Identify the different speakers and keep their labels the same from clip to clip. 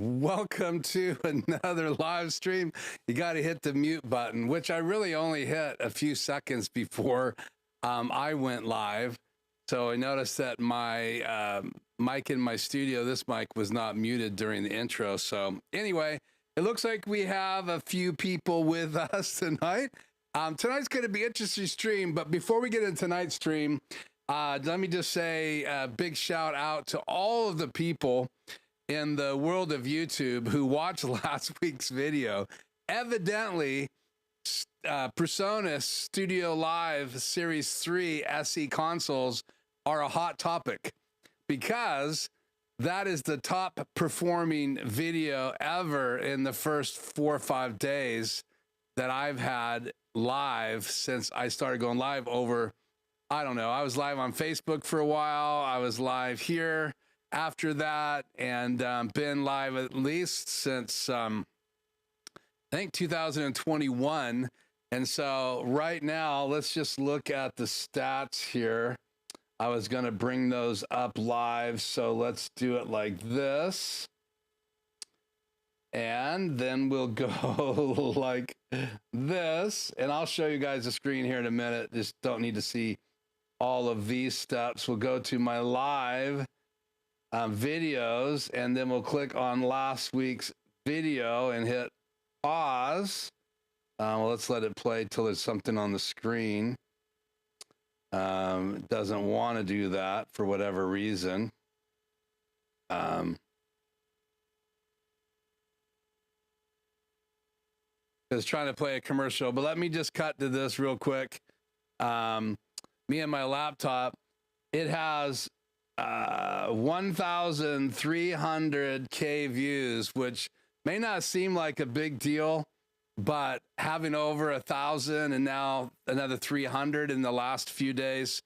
Speaker 1: Welcome to another live stream. You got to hit the mute button, which I really only hit a few seconds before I went live. So I noticed that my mic in my studio, this mic was not muted during the intro. So anyway, it looks like we have a few people with us tonight. Tonight's going to be an interesting stream, but before we get into tonight's stream, let me just say a big shout out to all of the people in the world of YouTube who watched last week's video. Evidently, Presonus StudioLive Series 3 SE consoles are a hot topic because that is the top performing video ever in the first 4 or 5 days that I've had live since I started going live over, I don't know, I was live on Facebook for a while. I was live here after that, and been live at least since I think 2021. And so right now, let's just look at the stats here. I was going to bring those up live, so let's do it like this. And then we'll go like this, and I'll show you guys the screen here in a minute. Just don't need to see all of these steps. We'll go to my live videos, and then we'll click on last week's video and hit pause. Well, let's let it play till there's something on the screen. It doesn't want to do that for whatever reason. It's trying to play a commercial, but let me just cut to this real quick. Me and my laptop, it has 1,300K views, which may not seem like a big deal, but having over 1,000 and now another 300 in the last few days,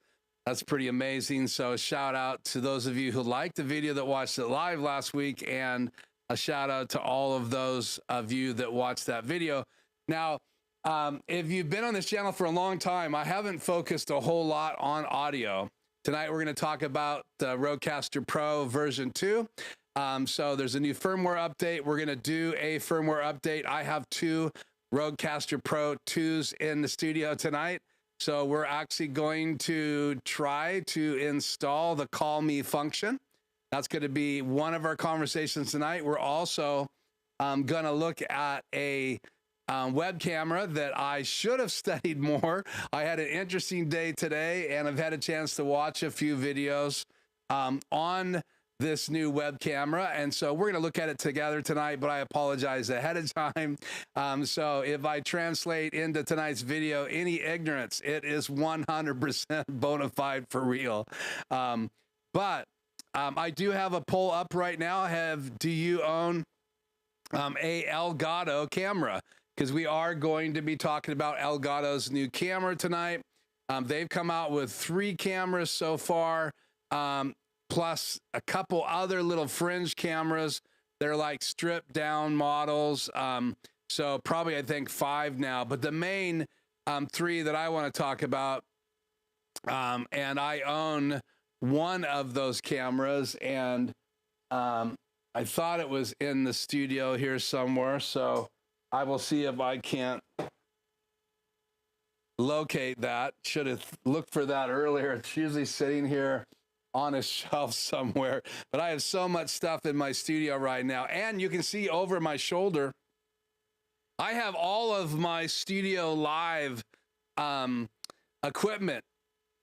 Speaker 1: that's pretty amazing. So a shout out to those of you who liked the video that watched it live last week, and a shout out to all of those of you that watched that video. Now, if you've been on this channel for a long time, I haven't focused a whole lot on audio. Tonight, we're going to talk about the Rodecaster Pro version 2. So there's a new firmware update. We're going to do a firmware update. I have 2 Rodecaster Pro 2s in the studio tonight. So we're actually going to try to install the CallMe function. That's going to be one of our conversations tonight. We're also going to look at a web camera that I should have studied more. I had an interesting day today, and I've had a chance to watch a few videos on this new web camera, and so we're going to look at it together tonight, but I apologize ahead of time. So if I translate into tonight's video any ignorance, it is 100% bona fide for real. But I do have a poll up right now. Do you own a Elgato camera? Because we are going to be talking about Elgato's new camera tonight. They've come out with 3 cameras so far, plus a couple other little fringe cameras. They're like stripped down models. So probably, I think, 5 now. But the main 3 that I want to talk about, and I own one of those cameras, and I thought it was in the studio here somewhere. So I will see if I can't locate that. Should have looked for that earlier. It's usually sitting here on a shelf somewhere, but I have so much stuff in my studio right now. And you can see over my shoulder, I have all of my StudioLive equipment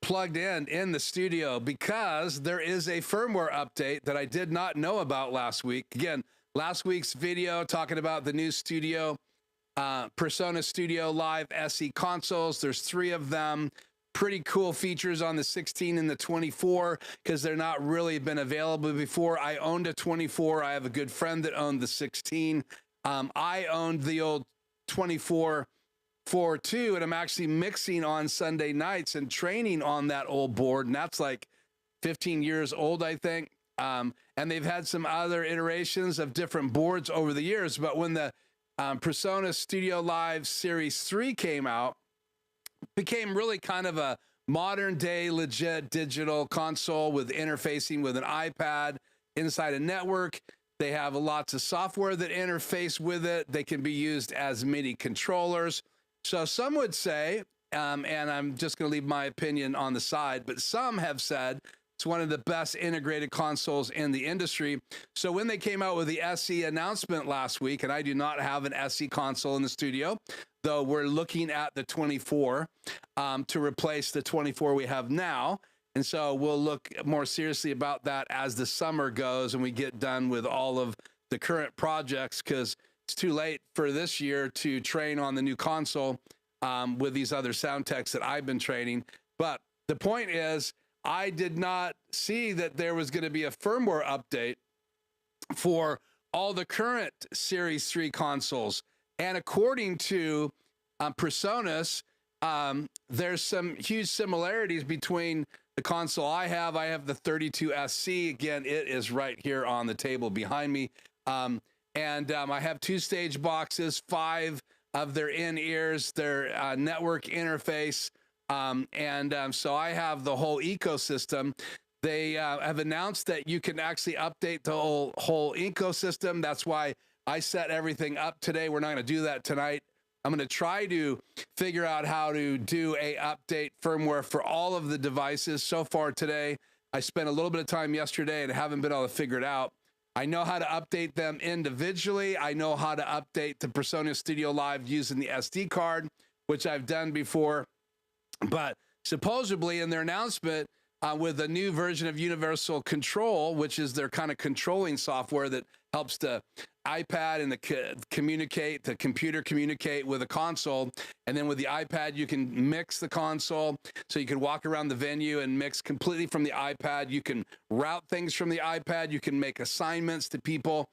Speaker 1: plugged in the studio, because there is a firmware update that I did not know about last week. Again, last week's video talking about the new Presonus StudioLive SE consoles. There's 3 of them. Pretty cool features on the 16 and the 24, because they're not really been available before. I owned a 24. I have a good friend that owned the 16. I owned the old 24 4.2, and I'm actually mixing on Sunday nights and training on that old board, and that's like 15 years old, I think. And they've had some other iterations of different boards over the years, but when the Presonus StudioLive Series 3 came out, became really kind of a modern day legit digital console with interfacing with an iPad inside a network. They have lots of software that interface with it. They can be used as MIDI controllers. So some would say, and I'm just going to leave my opinion on the side, but some have said it's one of the best integrated consoles in the industry. So when they came out with the SE announcement last week, and I do not have an SE console in the studio, though we're looking at the 24 to replace the 24 we have now. And so we'll look more seriously about that as the summer goes and we get done with all of the current projects, because it's too late for this year to train on the new console with these other sound techs that I've been training. But the point is, I did not see that there was going to be a firmware update for all the current Series 3 consoles. And according to Presonus, there's some huge similarities between the console I have the 32SC. Again, it is right here on the table behind me. I have 2 stage boxes, 5 of their in-ears, their network interface. So I have the whole ecosystem. They have announced that you can actually update the whole ecosystem. That's why I set everything up today. We're not going to do that tonight. I'm going to try to figure out how to do a update firmware for all of the devices. So far today, I spent a little bit of time yesterday and haven't been able to figure it out. I know how to update them individually. I know how to update the Presonus StudioLive using the SD card, which I've done before. But supposedly in their announcement, with a new version of Universal Control, which is their kind of controlling software that helps the iPad and the computer communicate with a console. And then with the iPad, you can mix the console. So you can walk around the venue and mix completely from the iPad. You can route things from the iPad. You can make assignments to people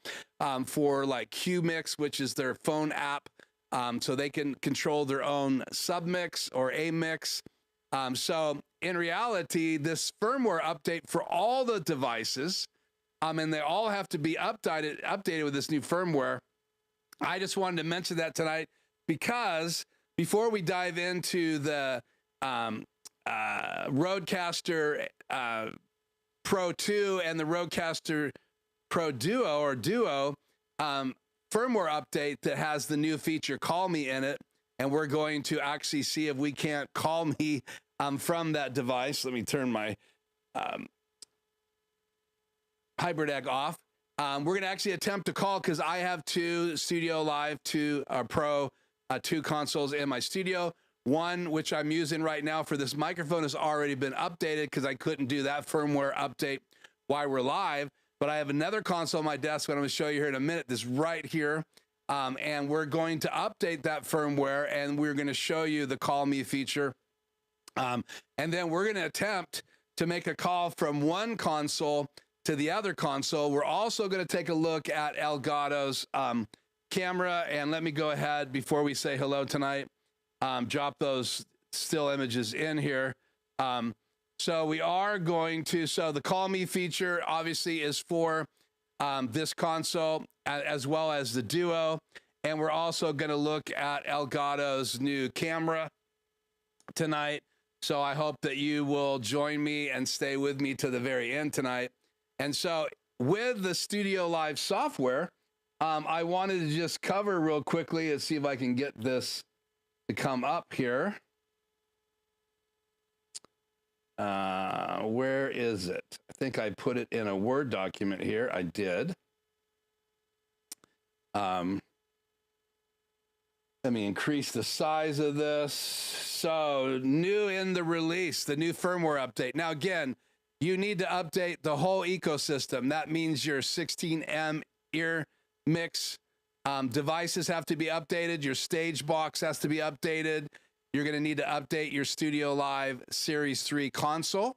Speaker 1: for like QMix, which is their phone app. So they can control their own submix or a mix. So in reality, this firmware update for all the devices, and they all have to be updated with this new firmware. I just wanted to mention that tonight because before we dive into the Rodecaster Pro II and the Rodecaster Pro Duo firmware update that has the new feature CallMe in it, and we're going to actually see if we can't CallMe from that device. Let me turn my hybrid egg off. We're going to actually attempt to call because I have 2 StudioLive 2 Pro 2 consoles in my studio. One, which I'm using right now for this microphone, has already been updated because I couldn't do that firmware update while we're live. But I have another console on my desk that I'm going to show you here in a minute. This right here. And we're going to update that firmware, and we're going to show you the CallMe feature. And then we're going to attempt to make a call from one console to the other console. We're also going to take a look at Elgato's camera. And let me go ahead before we say hello tonight, drop those still images in here. So we are going to, so the CallMe feature obviously is for this console as well as the Duo. And we're also going to look at Elgato's new camera tonight. So I hope that you will join me and stay with me to the very end tonight. And so with the StudioLive software, I wanted to just cover real quickly and see if I can get this to come up here. Where is it? I think I put it in a Word document here. I did. Let me increase the size of this. So new in the release, the new firmware update. Now, again, you need to update the whole ecosystem. That means your 16M ear mix devices have to be updated. Your stage box has to be updated. You're going to need to update your StudioLive Series 3 console.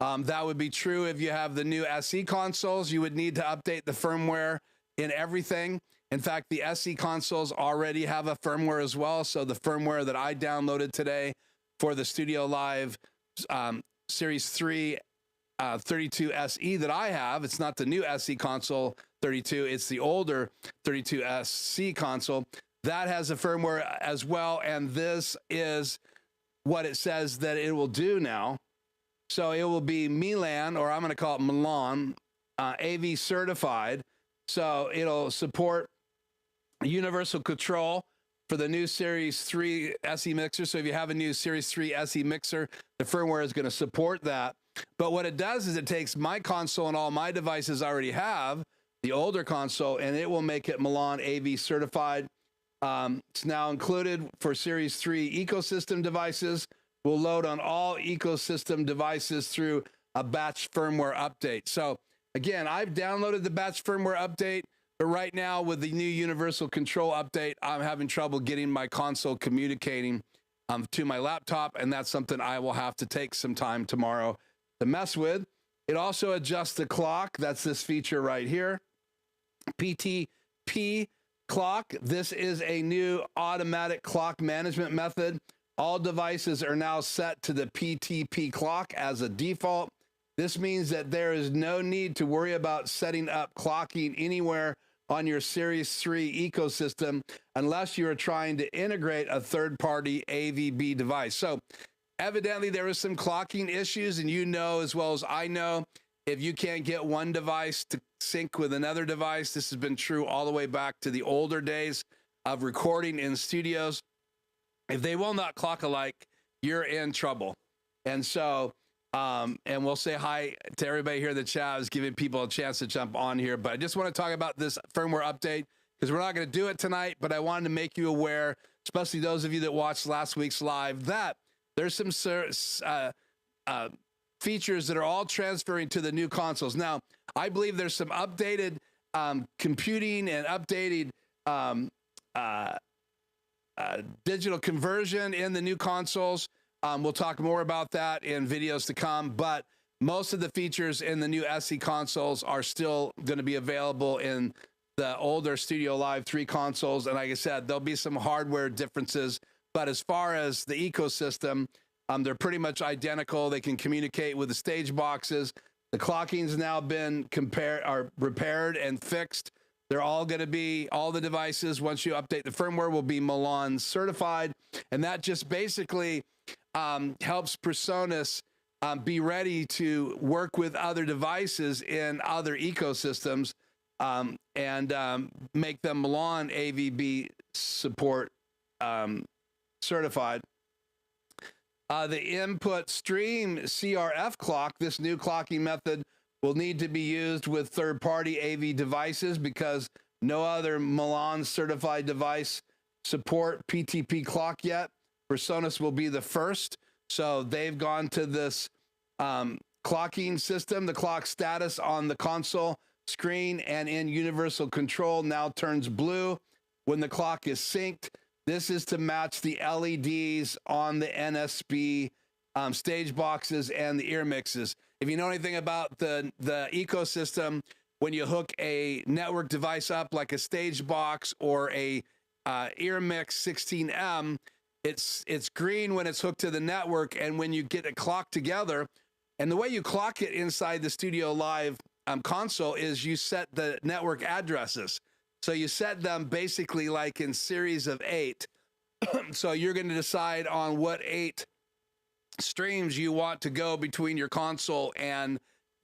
Speaker 1: That would be true if you have the new SE consoles. You would need to update the firmware in everything. In fact, the SE consoles already have a firmware as well. So the firmware that I downloaded today for the StudioLive Series 3 32 SE that I have, it's not the new SE console 32, it's the older 32 SC console. That has a firmware as well, and this is what it says that it will do now. So it will be Milan, or I'm going to call it Milan, AV certified. So it'll support universal control for the new Series 3 SE mixer. So if you have a new Series 3 SE mixer, the firmware is going to support that. But what it does is it takes my console and all my devices I already have, the older console, and it will make it Milan AV certified. It's now included for Series 3 ecosystem devices. Will load on all ecosystem devices through a batch firmware update. So again, I've downloaded the batch firmware update, but right now with the new universal control update, I'm having trouble getting my console communicating to my laptop, and that's something I will have to take some time tomorrow to mess with. It also adjusts the clock. That's this feature right here. PTP clock. This is a new automatic clock management method. All devices are now set to the PTP clock as a default. This means that there is no need to worry about setting up clocking anywhere on your Series 3 ecosystem unless you are trying to integrate a third-party AVB device. So evidently there is some clocking issues, and you know as well as I know, if you can't get one device to sync with another device, this has been true all the way back to the older days of recording in studios. If they will not clock alike, you're in trouble. And so, and we'll say hi to everybody here in the chat. I was giving people a chance to jump on here, but I just want to talk about this firmware update because we're not going to do it tonight, but I wanted to make you aware, especially those of you that watched last week's live, that there's some features that are all transferring to the new consoles. Now, I believe there's some updated computing and updated digital conversion in the new consoles. We'll talk more about that in videos to come, but most of the features in the new SE consoles are still going to be available in the older StudioLive 3 consoles. And like I said, there'll be some hardware differences, but as far as the ecosystem, they're pretty much identical. They can communicate with the stage boxes. The clocking's now been repaired and fixed. They're all going to be, all the devices, once you update the firmware, will be Milan certified. And that just basically helps Presonus be ready to work with other devices in other ecosystems and make them Milan AVB support certified. The input stream CRF clock, this new clocking method, will need to be used with third-party AV devices because no other Milan certified device support PTP clock yet. Presonus will be the first. So they've gone to this clocking system. The clock status on the console screen and in universal control now turns blue when the clock is synced. This is to match the LEDs on the NSB stage boxes and the EarMixes. If you know anything about the ecosystem, when you hook a network device up like a stage box or a EarMix 16M, it's green when it's hooked to the network, and when you get a clock together, and the way you clock it inside the StudioLive console is you set the network addresses. So you set them basically like in series of 8. So you're going to decide on what 8 streams you want to go between your console and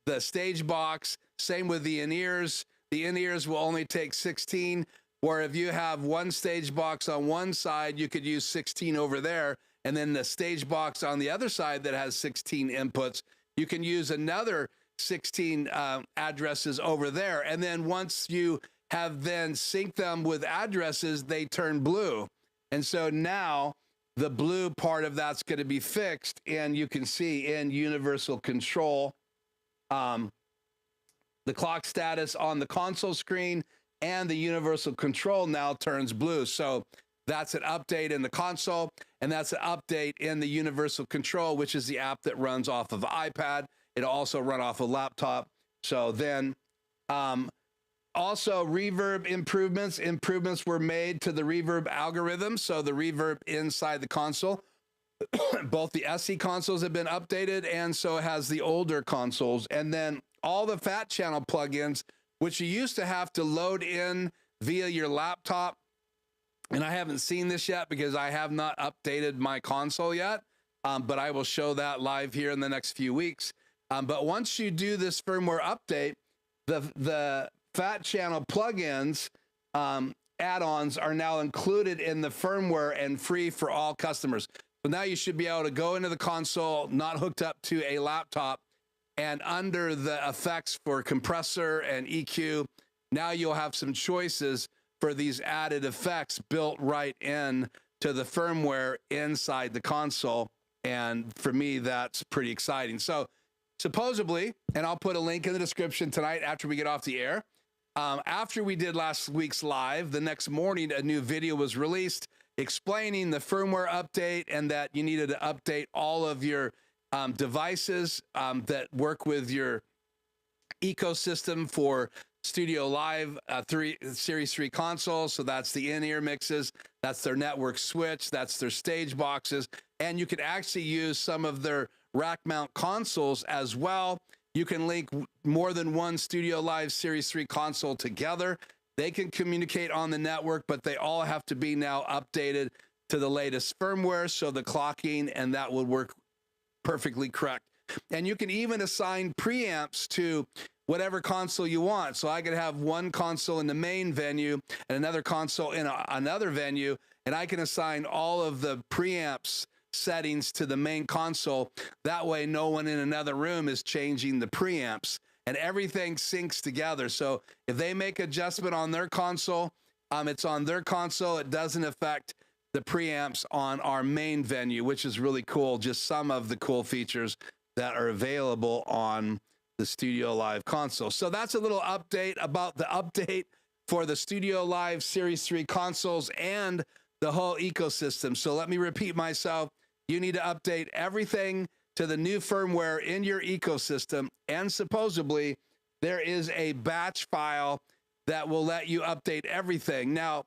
Speaker 1: the stage box. Same with the in-ears. The in-ears will only take 16, where if you have one stage box on one side, you could use 16 over there. And then the stage box on the other side that has 16 inputs, you can use another 16 addresses over there. And then once you have then synced them with addresses, they turn blue. And so now the blue part of that's going to be fixed, and you can see in universal control the clock status on the console screen, and the universal control now turns blue. So that's an update in the console, and that's an update in the universal control, which is the app that runs off of the iPad. It'll also run off a laptop. So then also reverb improvements were made to the reverb algorithm. So the reverb inside the console, both the SE consoles have been updated, and so has the older consoles. And then all the fat channel plugins, which you used to have to load in via your laptop, and I haven't seen this yet because I have not updated my console yet, but I will show that live here in the next few weeks. But once you do this firmware update, the Fat Channel plugins add-ons are now included in the firmware and free for all customers. So now you should be able to go into the console, not hooked up to a laptop, and under the effects for compressor and EQ, now you'll have some choices for these added effects built right in to the firmware inside the console. And for me, that's pretty exciting. So supposedly, and I'll put a link in the description tonight after we get off the air, after we did last week's live, the next morning, a new video was released explaining the firmware update and that you needed to update all of your devices that work with your ecosystem for StudioLive Series 3 consoles. So that's the in-ear mixes, that's their network switch, that's their stage boxes, and you can actually use some of their rack mount consoles as well. You can link more than one StudioLive Series 3 console together. They can communicate on the network, but they all have to be now updated to the latest firmware, so the clocking and that would work perfectly correct. And you can even assign preamps to whatever console you want. So I could have one console in the main venue and another console in another venue, and I can assign all of the preamps settings to the main console. That way no one in another room is changing the preamps, and everything syncs together. So if they make adjustment on their console, it's on their console. It doesn't affect the preamps on our main venue, which is really cool. Just some of the cool features that are available on the StudioLive console. So that's a little update about the update for the StudioLive Series 3 consoles and the whole ecosystem. So let me repeat myself. You need to update everything to the new firmware in your ecosystem, and supposedly there is a batch file that will let you update everything. Now,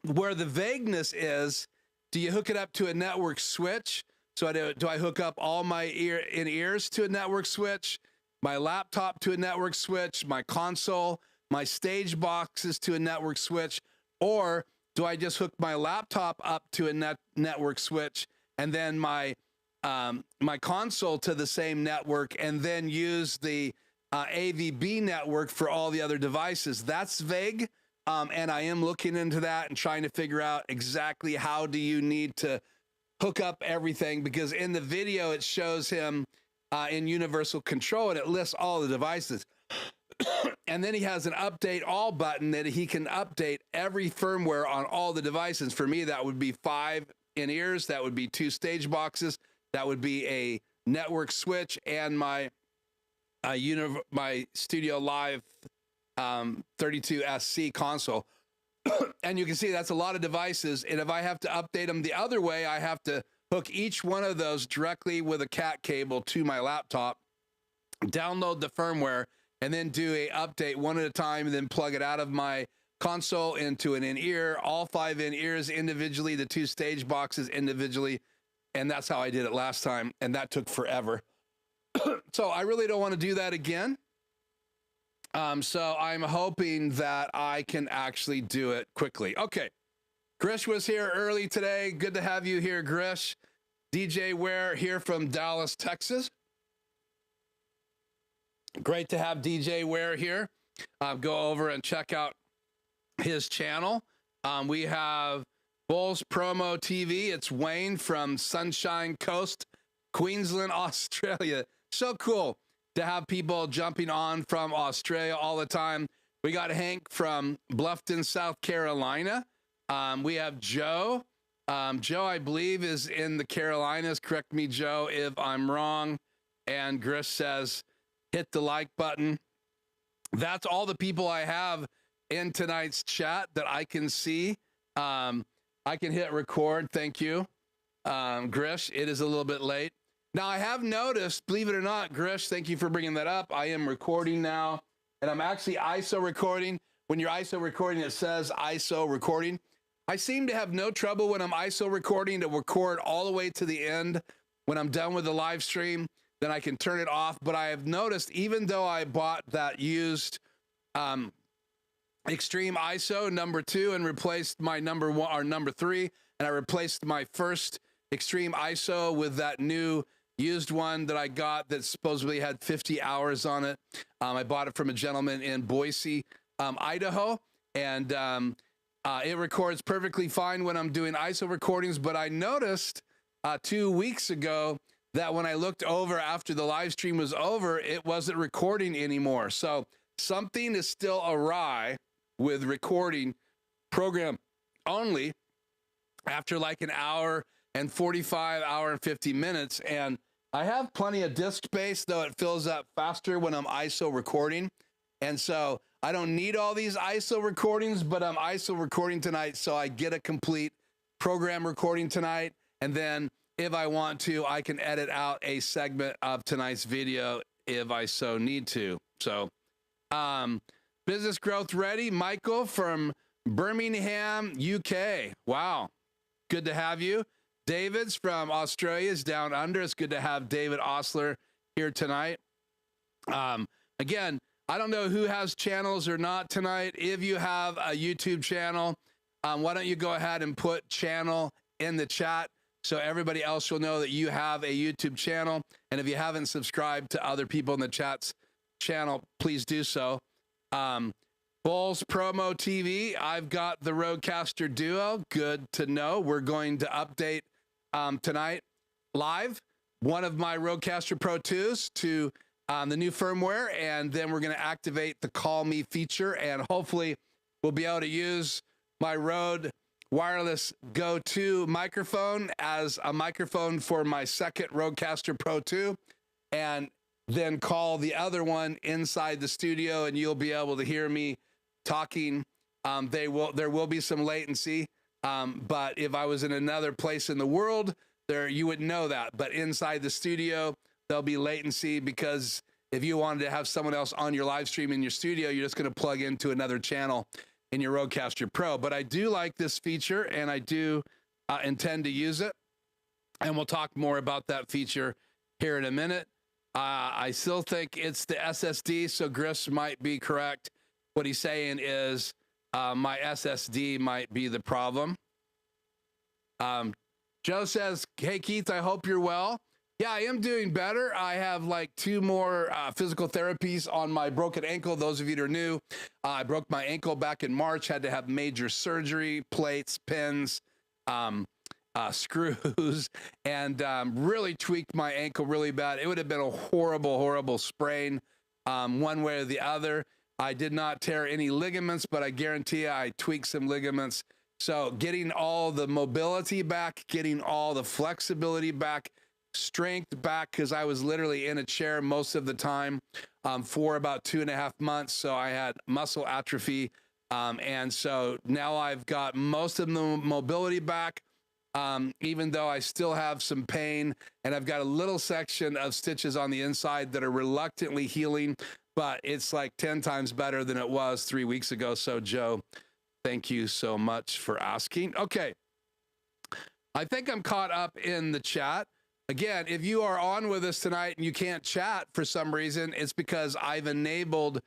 Speaker 1: where the vagueness is, do you hook it up to a network switch? So do I hook up all my in-ears to a network switch, my laptop to a network switch, my console, my stage boxes to a network switch, or do I just hook my laptop up to a network switch and then my console to the same network, and then use the AVB network for all the other devices? That's vague, and I am looking into that and trying to figure out exactly how do you need to hook up everything, because in the video it shows him in universal control and it lists all the devices. And then he has an update all button that he can update every firmware on all the devices. For me, that would be 5 in-ears, that would be 2 stage boxes, that would be a network switch, and my my StudioLive 32SC console. And you can see that's a lot of devices. And if I have to update them the other way, I have to hook each one of those directly with a cat cable to my laptop, download the firmware, and then do a update one at a time, and then plug it out of my console into an in-ear, all 5 in-ears individually, the 2 stage boxes individually. And that's how I did it last time, and that took forever. So I really don't want to do that again. So I'm hoping that I can actually do it quickly. Okay. Grish was here early today. Good to have you here, Grish. DJ Ware here from Dallas, Texas. Great to have DJ Ware here. Go over and check out his channel. We have Bulls Promo TV. It's Wayne from Sunshine Coast, Queensland, Australia. So cool to have people jumping on from Australia all the time. We got Hank from Bluffton, South Carolina. We have Joe. Joe, I believe, is in the Carolinas. Correct me, Joe, if I'm wrong. And Grish says, hit the like button. That's all the people I have in tonight's chat that I can see. I can hit record. Thank you, Grish. It is a little bit late. Now, I have noticed, believe it or not, Grish, thank you for bringing that up. I am recording now, and I'm actually ISO recording. When you're ISO recording, it says ISO recording. I seem to have no trouble when I'm ISO recording to record all the way to the end. When I'm done with the live stream, then I can turn it off. But I have noticed, even though I bought that used Extreme ISO number 2 and replaced my number 1 or number 3, and I replaced my first Extreme ISO with that new used one that I got that supposedly had 50 hours on it. I bought it from a gentleman in Boise, Idaho, and it records perfectly fine when I'm doing ISO recordings, but I noticed 2 weeks ago that when I looked over after the live stream was over, it wasn't recording anymore. So something is still awry with recording program only after like an hour and 45, hour and 50 minutes. And I have plenty of disk space, though it fills up faster when I'm ISO recording. And so I don't need all these ISO recordings, but I'm ISO recording tonight, so I get a complete program recording tonight. And then if I want to, I can edit out a segment of tonight's video if I so need to. So business growth ready, Michael from Birmingham, UK. Wow, good to have you. David's from Australia is down under. It's good to have David Osler here tonight. Again, I don't know who has channels or not tonight. If you have a YouTube channel, why don't you go ahead and put channel in the chat so everybody else will know that you have a YouTube channel. And if you haven't subscribed to other people in the chat's channel, please do so. Bulls Promo TV, I've got the Rodecaster Duo. Good to know. We're going to update tonight live one of my Rodecaster Pro IIs to the new firmware, and then we're going to activate the CallMe feature, and hopefully we'll be able to use my Rode wireless Go 2 microphone as a microphone for my second Rodecaster Pro II, and then call the other one inside the studio, and you'll be able to hear me talking. There will be some latency, but if I was in another place in the world, you wouldn't know that. But inside the studio, there'll be latency, because if you wanted to have someone else on your live stream in your studio, you're just going to plug into another channel in your Rodecaster Pro. But I do like this feature, and I do intend to use it. And we'll talk more about that feature here in a minute. I still think it's the SSD, so Griff's might be correct. What he's saying is my SSD might be the problem. Joe says, hey, Keith, I hope you're well. Yeah, I am doing better. I have like 2 more physical therapies on my broken ankle. Those of you that are new, I broke my ankle back in March, had to have major surgery, plates, pins, screws, and really tweaked my ankle really bad. It would have been a horrible, horrible sprain one way or the other. I did not tear any ligaments, but I guarantee you I tweaked some ligaments. So getting all the mobility back, getting all the flexibility back, strength back, because I was literally in a chair most of the time for about 2.5 months. So I had muscle atrophy. And so now I've got most of the mobility back, even though I still have some pain, and I've got a little section of stitches on the inside that are reluctantly healing, but it's like 10 times better than it was 3 weeks ago. So Joe, thank you so much for asking. Okay. I think I'm caught up in the chat. Again, if you are on with us tonight and you can't chat for some reason, it's because I've enabled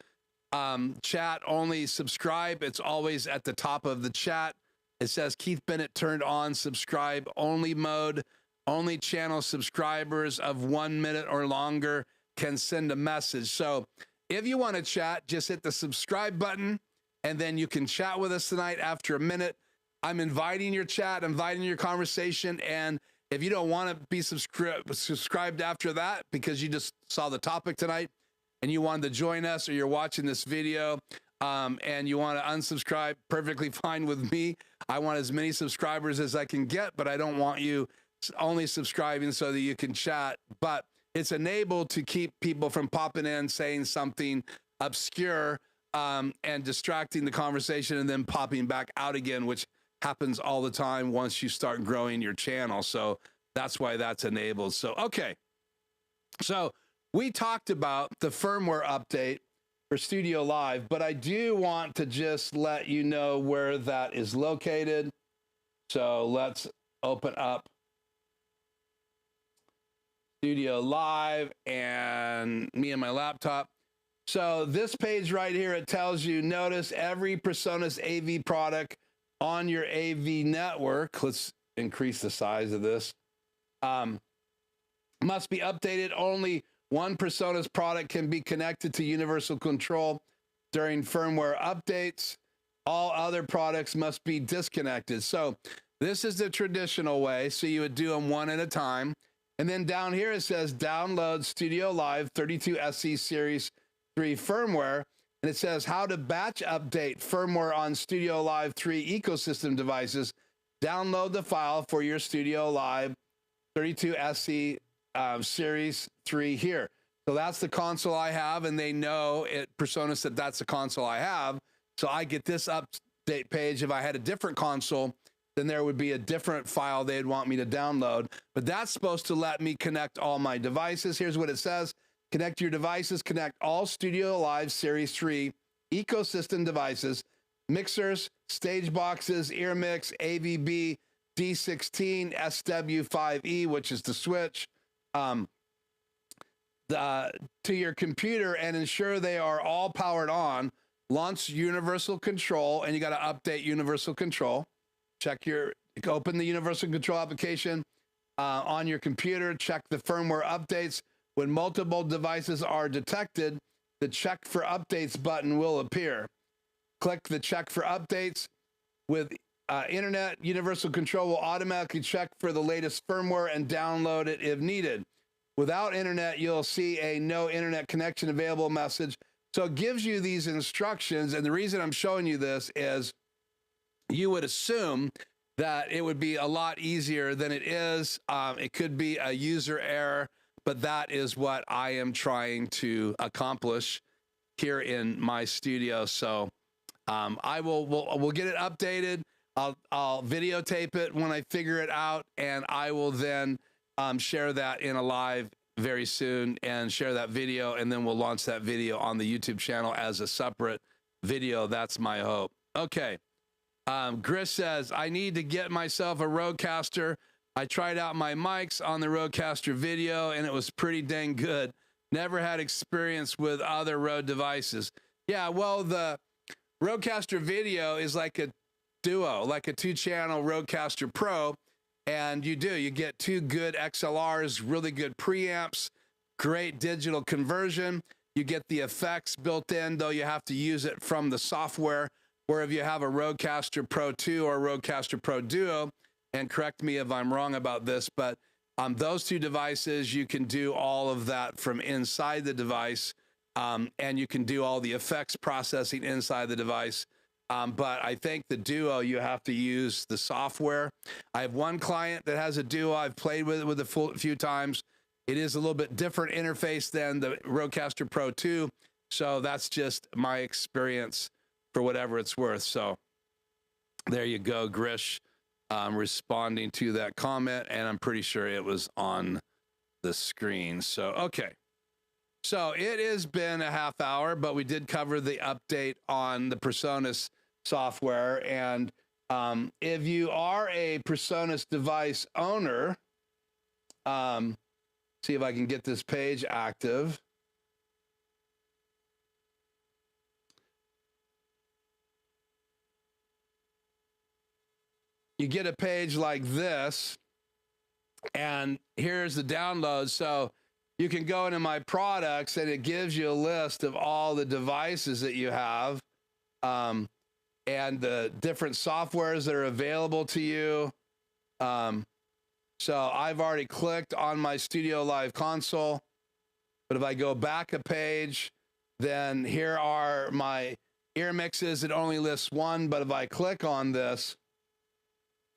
Speaker 1: chat only subscribe. It's always at the top of the chat. It says Keith Bennett turned on subscribe only mode. Only channel subscribers of 1 minute or longer can send a message. So if you want to chat, just hit the subscribe button, and then you can chat with us tonight after a minute. I'm inviting your chat, inviting your conversation, and if you don't want to be subscribed after that because you just saw the topic tonight and you wanted to join us, or you're watching this video and you want to unsubscribe, perfectly fine with me. I want as many subscribers as I can get, but I don't want you only subscribing so that you can chat. But it's enabled to keep people from popping in, saying something obscure and distracting the conversation, and then popping back out again, which happens all the time once you start growing your channel. So that's why that's enabled. So, okay. So we talked about the firmware update for StudioLive, but I do want to just let you know where that is located. So let's open up StudioLive and me and my laptop. So this page right here, it tells you, notice every Presonus AV product on your AV network. Let's increase the size of this. must be updated. Only one Presonus product can be connected to universal control during firmware updates. All other products must be disconnected. So this is the traditional way. So you would do them one at a time. And then down here, it says download StudioLive 32SE Series 3 firmware. And it says how to batch update firmware on StudiioLive 3 ecosystem devices. Download the file for your StudiioLive 32SE Series 3 here. So that's the console I have, and they know at Presonus that that's the console I have. So I get this update page. If I had a different console, then there would be a different file they'd want me to download. But that's supposed to let me connect all my devices. Here's what it says. Connect your devices. Connect all StudiioLive Series 3 ecosystem devices, mixers, Stage Boxes, EarMix, AVB, D16, SW5E, which is the switch, to your computer and ensure they are all powered on. Launch universal control, and you got to update universal control. Open the universal control application on your computer. Check the firmware updates. When multiple devices are detected, the check for updates button will appear. Click the check for updates. With internet, universal control will automatically check for the latest firmware and download it if needed. Without internet, you'll see a no internet connection available message. So it gives you these instructions. And the reason I'm showing you this is you would assume that it would be a lot easier than it is. It could be a user error, but that is what I am trying to accomplish here in my studio. So we'll get it updated. I'll videotape it when I figure it out, and I will then share that in a live very soon and share that video, and then we'll launch that video on the YouTube channel as a separate video. That's my hope. Okay. Gris says, I need to get myself a Rodecaster. I tried out my mics on the Rodecaster video, and it was pretty dang good. Never had experience with other Rode devices. Yeah, well, the Rodecaster video is like a duo, like a 2-channel Rodecaster Pro. And you get 2 good XLRs, really good preamps, great digital conversion. You get the effects built in, though you have to use it from the software. Where if you have a Rodecaster Pro II or Rodecaster Pro Duo, and correct me if I'm wrong about this, but those 2 devices, you can do all of that from inside the device, and you can do all the effects processing inside the device. But I think the Duo, you have to use the software. I have one client that has a Duo. I've played with it a few times. It is a little bit different interface than the Rodecaster Pro II. So that's just my experience for whatever it's worth. So there you go, Grish, responding to that comment. And I'm pretty sure it was on the screen. So, okay. So it has been a half hour, but we did cover the update on the Presonus software. And if you are a Presonus device owner, see if I can get this page active. You get a page like this, and here's the download. So you can go into my products, and it gives you a list of all the devices that you have, and the different softwares that are available to you. So I've already clicked on my StudioLive console, but if I go back a page, then here are my ear mixes. It only lists one, but if I click on this,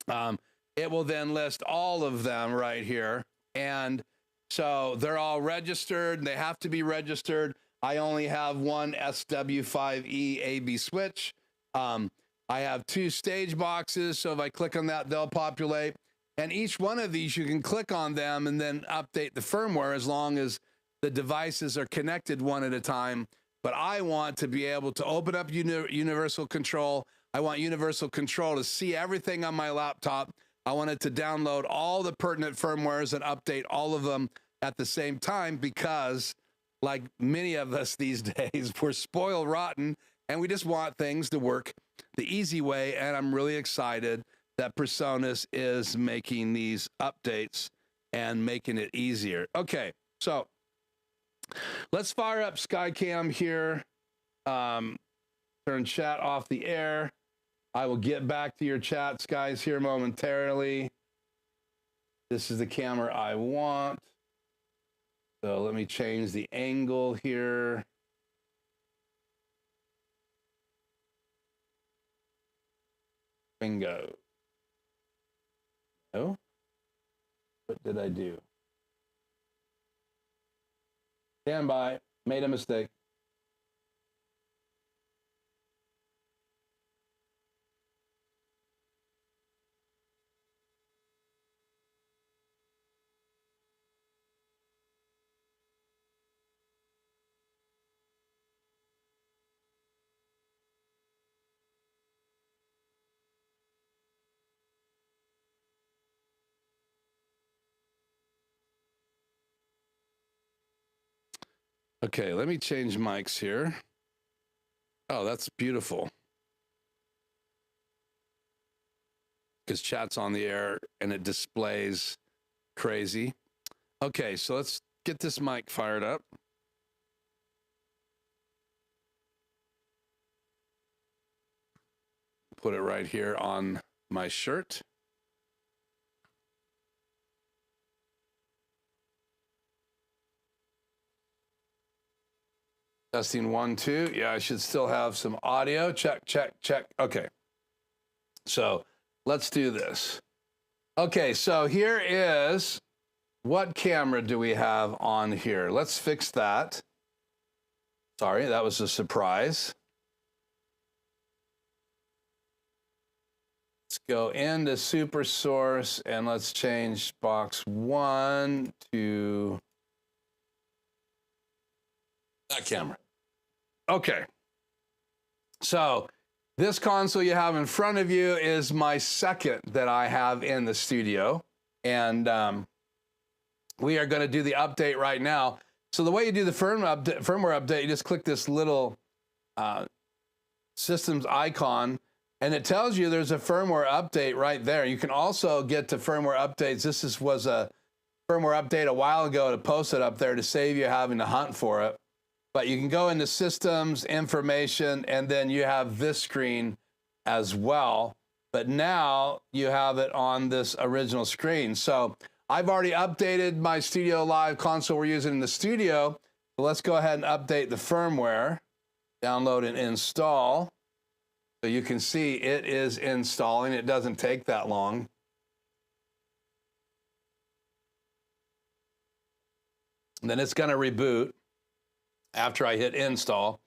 Speaker 1: it will then list all of them right here. And so they're all registered. They have to be registered. I only have one SW5E AB switch. I have 2 stage boxes. So if I click on that, they'll populate. And each one of these, you can click on them and then update the firmware as long as the devices are connected one at a time. But I want to be able to open up universal control. I want universal control to see everything on my laptop. I want it to download all the pertinent firmwares and update all of them at the same time, because like many of us these days, we're spoiled rotten and we just want things to work the easy way. And I'm really excited that Presonus is making these updates and making it easier. Okay, so let's fire up Skycam here. Turn chat off the air. I will get back to your chats, guys, here momentarily. This is the camera I want. So let me change the angle here. Bingo. No. What did I do? Stand by. Made a mistake. Okay, let me change mics here. Oh, that's beautiful. Because chat's on the air and it displays crazy. Okay, so let's get this mic fired up. Put it right here on my shirt. Testing 1, 2. Yeah, I should still have some audio. Check, check, check. Okay. So let's do this. Okay, so here is, what camera do we have on here? Let's fix that. Sorry, that was a surprise. Let's go into Super Source and let's change box 1 to that camera. Okay. So this console you have in front of you is my second that I have in the studio. And we are going to do the update right now. So the way you do the firmware update, you just click this little systems icon, and it tells you there's a firmware update right there. You can also get to firmware updates. This was a firmware update a while ago to post it up there to save you having to hunt for it. But you can go into systems, information, and then you have this screen as well. But now you have it on this original screen. So I've already updated my StudioLive console we're using in the studio. So let's go ahead and update the firmware. Download and install. So you can see it is installing. It doesn't take that long. And then it's going to reboot after I hit install.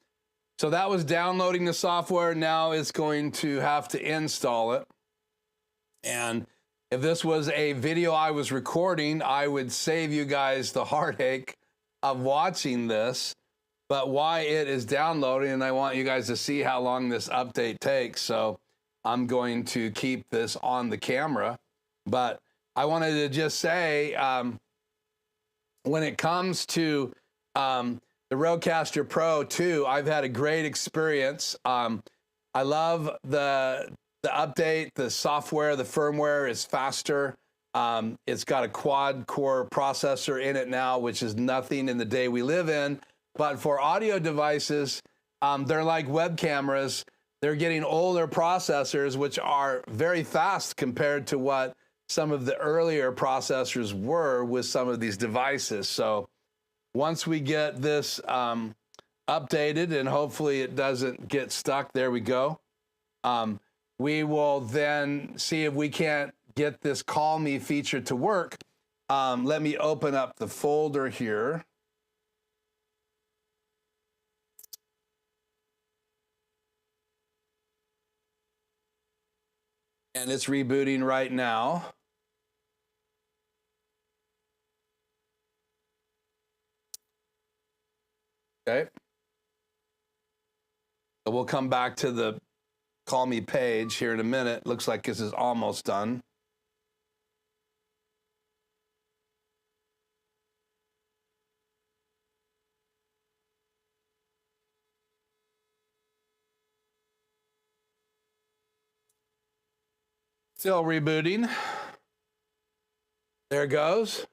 Speaker 1: So that was downloading the software. Now it's going to have to install it. And if this was a video I was recording, I would save you guys the heartache of watching this. But why it is downloading, and I want you guys to see how long this update takes. So I'm going to keep this on the camera. But I wanted to just say, when it comes to the Rodecaster Pro II, I've had a great experience. I love the update, the software, the firmware is faster. It's got a quad-core processor in it now, which is nothing in the day we live in. But for audio devices, they're like web cameras. They're getting older processors, which are very fast compared to what some of the earlier processors were with some of these devices. So once we get this updated, and hopefully it doesn't get stuck, there we go. We will then see if we can't get this CallMe feature to work. Let me open up the folder here. And it's rebooting right now. Okay. So we'll come back to the CallMe page here in a minute. Looks like this is almost done. Still rebooting. There it goes.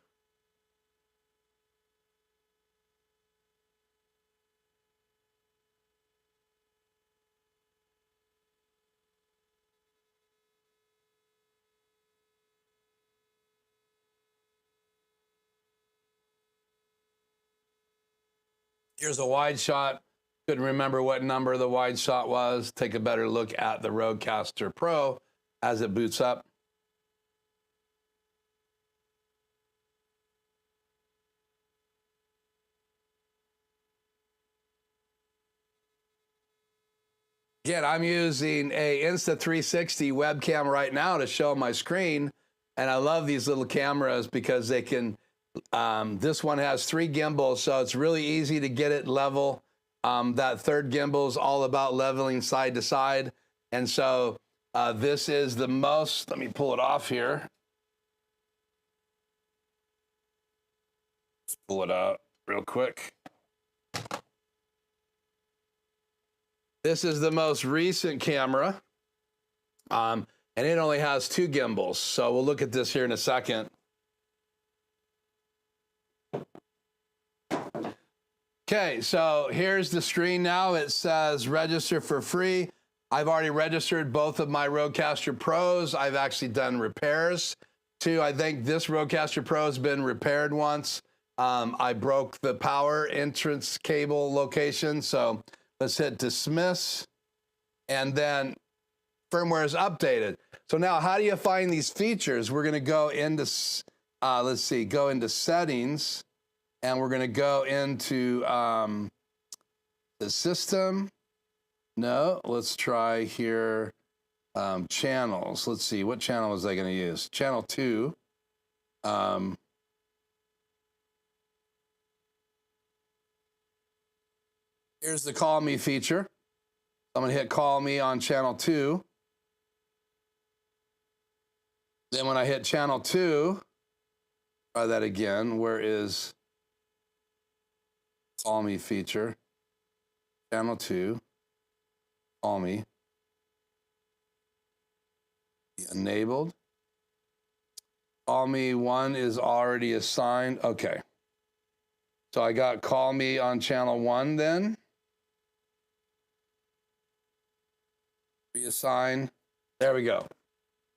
Speaker 1: Here's a wide shot. Couldn't remember what number the wide shot was. Take a better look at the Rodecaster Pro as it boots up. Again, I'm using a Insta360 webcam right now to show my screen, and I love these little cameras because they can, this one has 3 gimbals, so it's really easy to get it level. That third gimbal is all about leveling side to side, and so this is the most, let me pull it off here. Let's pull it out real quick. This is the most recent camera, and it only has 2 gimbals. So we'll look at this here in a second. Okay, so here's the screen now. It says register for free. I've already registered both of my Rodecaster Pros. I've actually done repairs too. I think this Rodecaster Pro has been repaired once. I broke the power entrance cable location, so let's hit dismiss, and then firmware is updated. So now how do you find these features? We're gonna go into, let's see, go into settings, and we're gonna go into the system. No, let's try here, channels. Let's see, what channel was I gonna use? Channel 2. Here's the CallMe feature. I'm gonna hit CallMe on channel 2. Then when I hit channel 2, try that again. Where is CallMe feature? Channel 2, CallMe. Enabled. CallMe 1 is already assigned. Okay. So I got CallMe on channel 1 then. Reassign. There we go.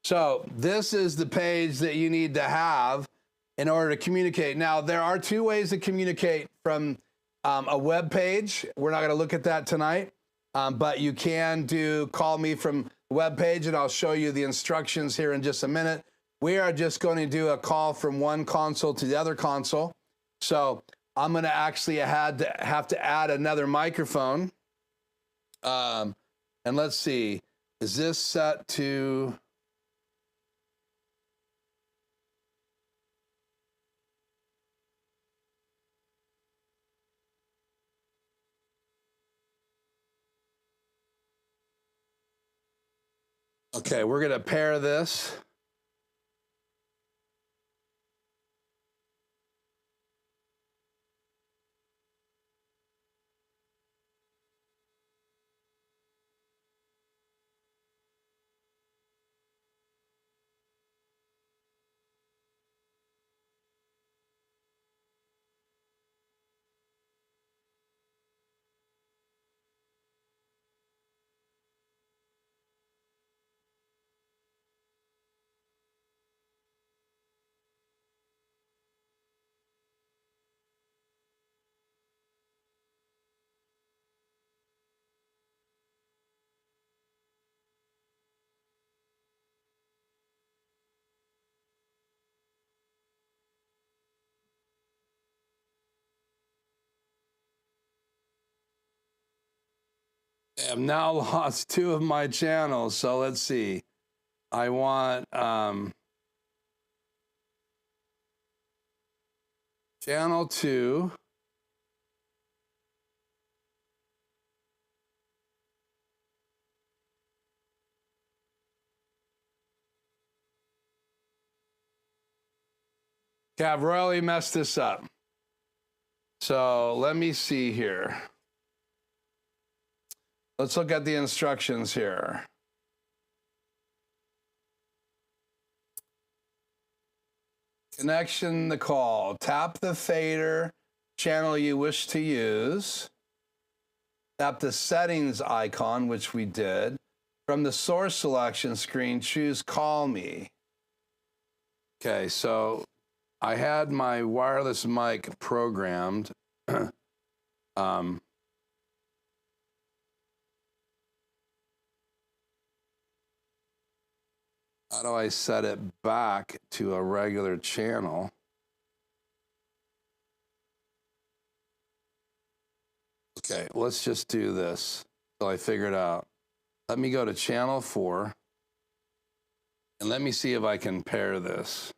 Speaker 1: So this is the page that you need to have in order to communicate. Now, there are 2 ways to communicate from a web page. We're not going to look at that tonight, but you can do CallMe from the web page, and I'll show you the instructions here in just a minute. We are just going to do a call from one console to the other console. So I'm going to actually have to add another microphone. And let's see. Is this set to... Okay, we're going to pair this. I have now lost 2 of my channels, so let's see. I want channel 2. Okay, I've royally messed this up. So let me see here. Let's look at the instructions here. Connection the call. Tap the fader channel you wish to use. Tap the settings icon, which we did. From the source selection screen, choose CallMe. Okay, so I had my wireless mic programmed. How do I set it back to a regular channel? Okay, let's just do this till I figure it out. Let me go to channel 4 and let me see if I can pair this.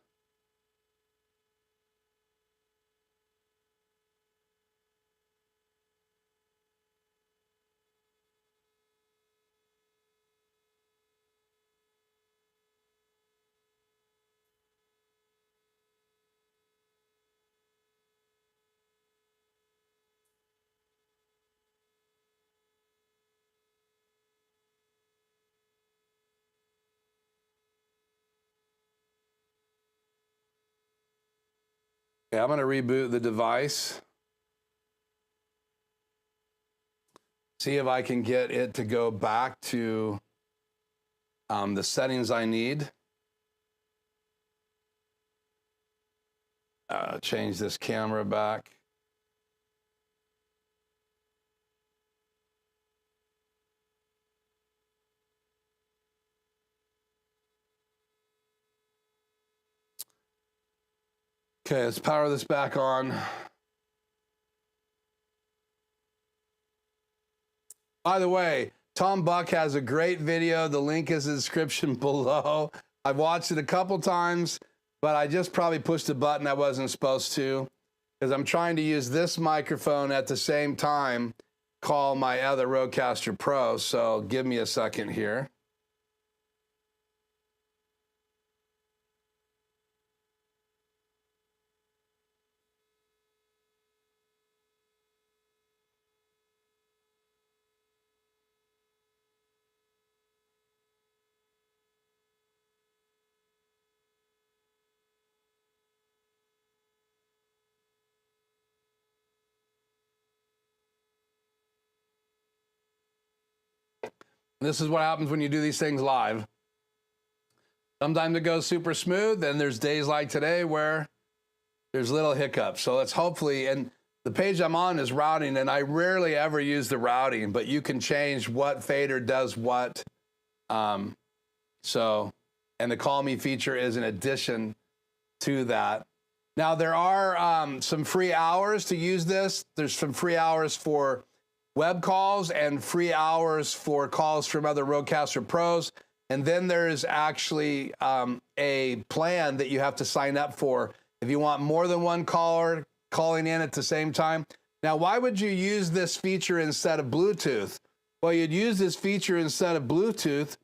Speaker 1: Okay, I'm going to reboot the device. See if I can get it to go back to the settings I need. Change this camera back. Okay, let's power this back on. By the way, Tom Buck has a great video. The link is in the description below. I've watched it a couple times, but I just probably pushed a button I wasn't supposed to because I'm trying to use this microphone at the same time, call my other Rodecaster Pro. So give me a second here. This is what happens when you do these things live. Sometimes it goes super smooth, and there's days like today where there's little hiccups. So let's hopefully, and the page I'm on is routing, and I rarely ever use the routing, but you can change what fader does what. And the CallMe feature is an addition to that. Now there are some free hours to use this. There's some free hours for web calls and free hours for calls from other Rodecaster Pros. And then there's actually a plan that you have to sign up for if you want more than one caller calling in at the same time. Now, why would you use this feature instead of Bluetooth? Well, you'd use this feature instead of Bluetooth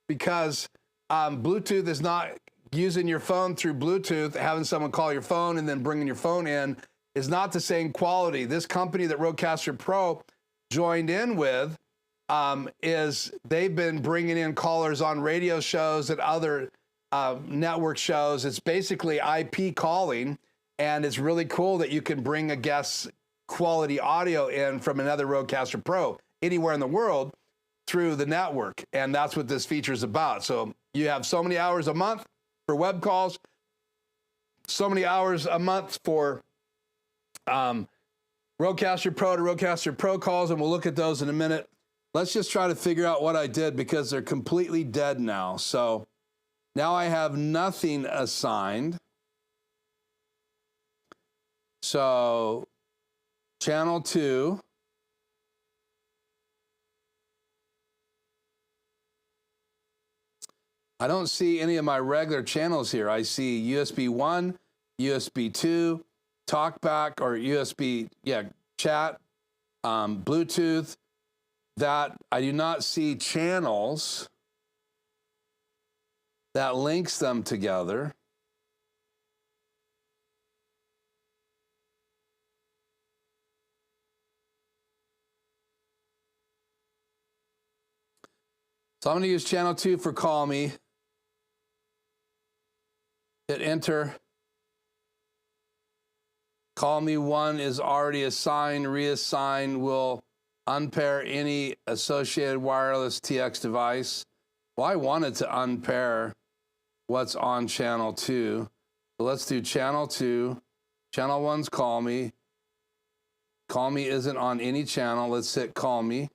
Speaker 1: because Bluetooth is not using your phone through Bluetooth, having someone call your phone and then bringing your phone in is not the same quality. This company that Rodecaster Pro joined in with is they've been bringing in callers on radio shows and other network shows. It's basically IP calling, and it's really cool that you can bring a guest quality audio in from another Rodecaster Pro anywhere in the world through the network, and that's what this feature is about. So you have so many hours a month for web calls, so many hours a month for Rodecaster Pro to Rodecaster Pro calls, and we'll look at those in a minute. Let's just try to figure out what I did because they're completely dead now. So now I have nothing assigned. So channel 2. I don't see any of my regular channels here. I see USB 1, USB 2, TalkBack or USB, chat, Bluetooth. That I do not see channels that links them together. So I'm going to use channel 2 for CallMe. Hit enter. CallMe 1 is already assigned. Reassign will unpair any associated wireless TX device. Well, I wanted to unpair what's on channel 2. So let's do channel 2. Channel 1's CallMe. CallMe isn't on any channel. Let's hit CallMe.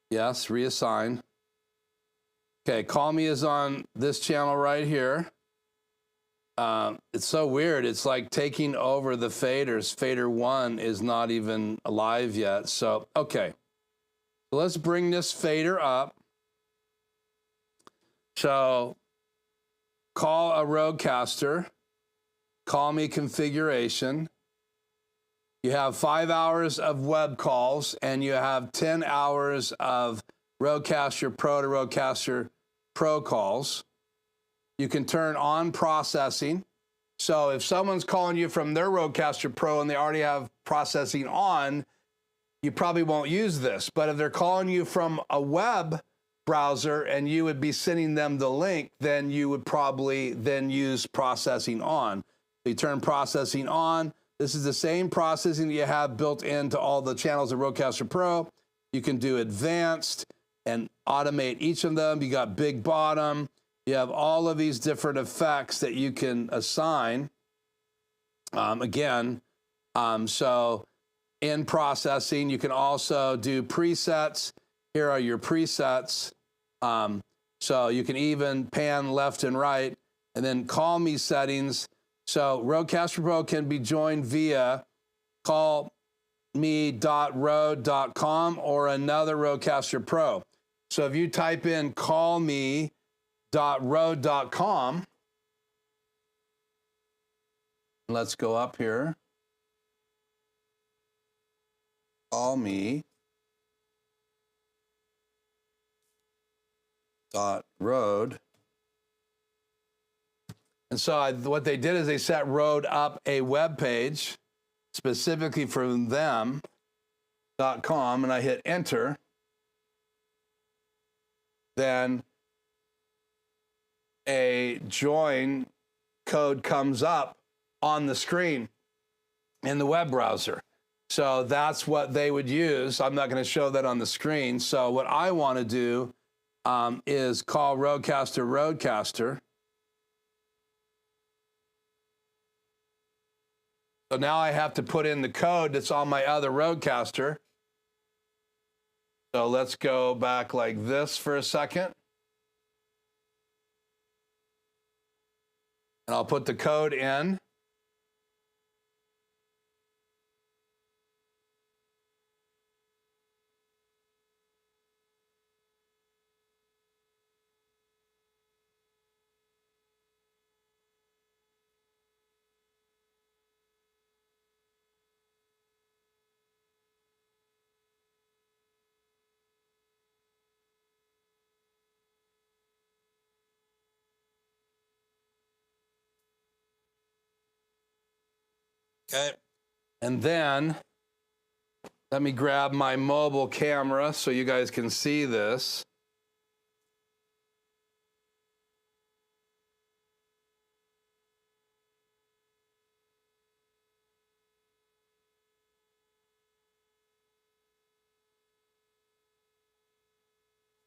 Speaker 1: Yes, reassign. Okay, CallMe is on this channel right here. It's so weird. It's like taking over the faders. Fader 1 is not even alive yet. So, okay. So let's bring this fader up. So call a Rodecaster, CallMe configuration. You have 5 hours of web calls and you have 10 hours of Rodecaster Pro to Rodecaster Pro calls. You can turn on processing. So if someone's calling you from their Rodecaster Pro and they already have processing on, you probably won't use this. But if they're calling you from a web browser and you would be sending them the link, then you would probably then use processing on. So you turn processing on. This is the same processing that you have built into all the channels of Rodecaster Pro. You can do advanced and automate each of them. You got big bottom. You have all of these different effects that you can assign. So in processing, you can also do presets. Here are your presets. So you can even pan left and right, and then CallMe settings. So Rodecaster Pro can be joined via callme.rode.com or another Rodecaster Pro. So if you type in callme.rode.com, let's go up here. callme.rode. And so what they did is they set Rode up a web page specifically for them.com, and I hit enter. Then a join code comes up on the screen in the web browser. So that's what they would use. I'm not going to show that on the screen. So what I want to do is call Rodecaster. So now I have to put in the code that's on my other Rodecaster. So let's go back like this for a second. And I'll put the code in. Okay. And then let me grab my mobile camera so you guys can see this.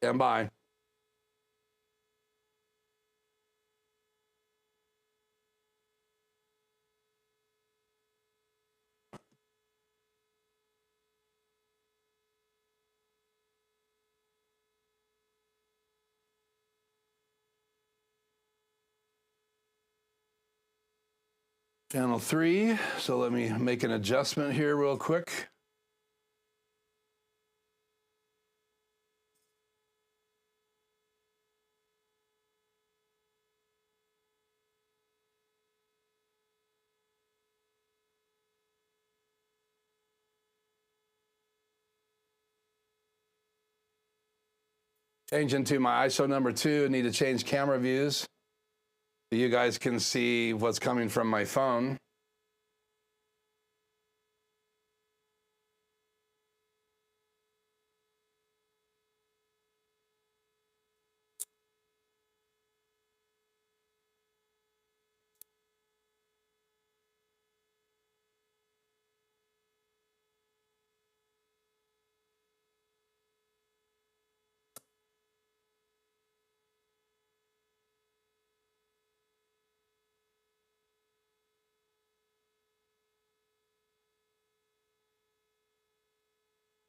Speaker 1: Stand by. Channel 3. So let me make an adjustment here real quick. Change into my ISO number 2. I need to change camera views so you guys can see what's coming from my phone.